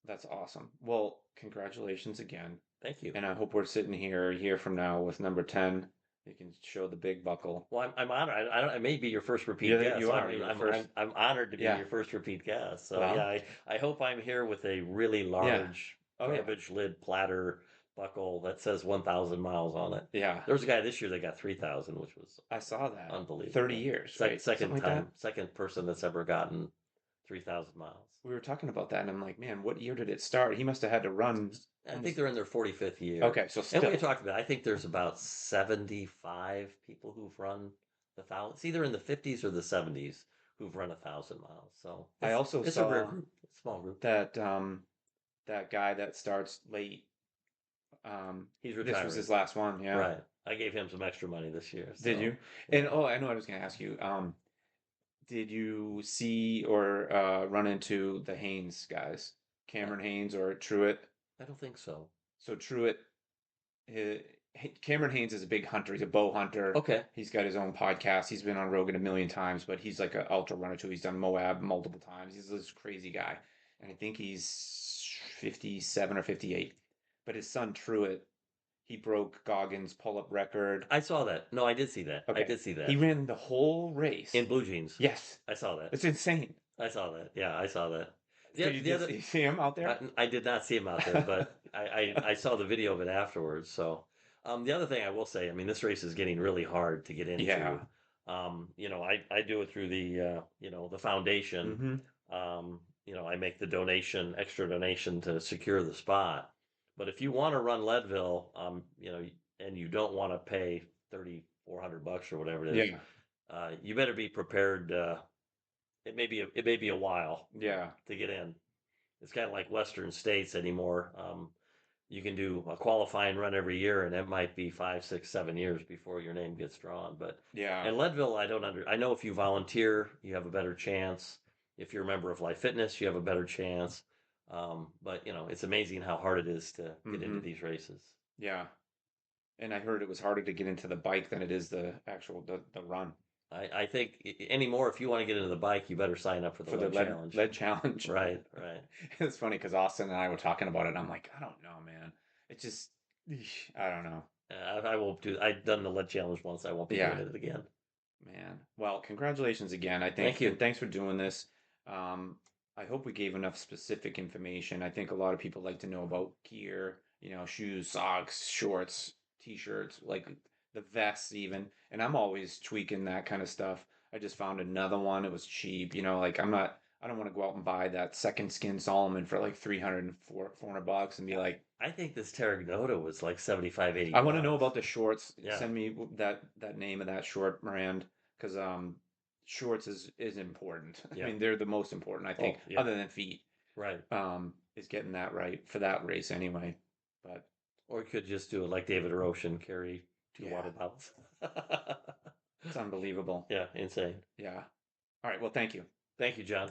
that's awesome. Well, congratulations again. Thank you. And I hope we're sitting here a year from now with number 10. You can show the big buckle. Well, I'm honored. I may be your first repeat Yeah, guest. you So are. You're the first. I'm honored to be Yeah. your first repeat guest. So yeah, Well, I hope I'm here with a really yeah. large Oh, yeah. cabbage lid platter buckle that says 1,000 miles on it. Yeah. There was a guy this year that got 3,000, which was I saw that. 30 unbelievable. years, right? Second Something like that. time, second person that's ever gotten 3,000 miles. We were talking about that, and I'm like, man, what year did it start? He must have had to run I think almost. they're in their 45th year. Okay, so And we still. had talked about, I think there's about 75 people who've run the thousand. It's either in the 50s or the 70s who've run 1,000 miles. So I also it's a rare saw group, a small group. that that guy that starts late. He's This was retiring. his last one. Yeah. Right. I gave him some extra money this year, Did so you? And yeah. oh, I know I was going to ask you. Did you see or run into the Haynes guys, Uh, Cameron Haynes or Truett? I don't think so. So Truett, uh, Cameron Haynes is a big hunter. He's a bow hunter. Okay. He's got his own podcast. He's been on Rogan a million times, but he's like an ultra runner too. He's done Moab multiple times. He's this crazy guy, and I think he's 57 or 58. But his son Truett, he broke Goggins' pull-up record. I saw that. No, I did see that. I Okay, did see he that. ran the whole In race. blue jeans. Yes, I saw that. it's insane. I saw that. Yeah, I saw that. So The you the did other see him out there? I did not see him out there, but I saw the video of it afterwards. So, the other thing I will say, I mean, this race is getting really hard to get Yeah. into. I do it through the foundation. Mm-hmm. I make the extra donation to secure the spot. But if you want to run Leadville, and you don't want to pay $3,400 or whatever it is, Yeah. you better be prepared. It may be a while Yeah. to get in. It's kind of like Western States anymore. You can do a qualifying run every year, and it might be 5, 6, 7 years before your name gets drawn. But Yeah. in Leadville, I don't under. I know if you volunteer, you have a better chance. If you're a member of Life Fitness, you have a better chance. But it's amazing how hard it is to get into Mm-hmm. these races. Yeah. And I heard it was harder to get into the bike than it is the actual the run I think anymore, if you want to get into the bike, you better sign up for the for the lead challenge. lead challenge. Right, right. It's funny because Austin and I were talking about it. And I'm like, I don't know, man. It just, I don't know. I won't do. I've done the lead challenge once. I won't be Yeah, doing it again. man. Well, congratulations again. I think, Thank you. and thanks for doing this. Um, I hope we gave enough specific information. I think a lot of people like to know about gear, shoes, socks, shorts, t-shirts, like the vests even. And I'm always tweaking that kind of stuff. I just found another one. It was cheap, like I don't want to go out and buy that second skin Solomon for like 300 and 400 bucks and be like, I think this Terragnota was like 75, 80 I want to know bucks. about the shorts. Yeah, Send me that name of that short brand because shorts is important. I yeah. mean, they're the most important, I think, Oh, yeah. other than feet. Right. Is getting that right for that race anyway. But Or you could just do it like David Roshan, carry two yeah, water bottles. it's unbelievable. Yeah, insane. Yeah. All right. Well, thank you. Thank you, John.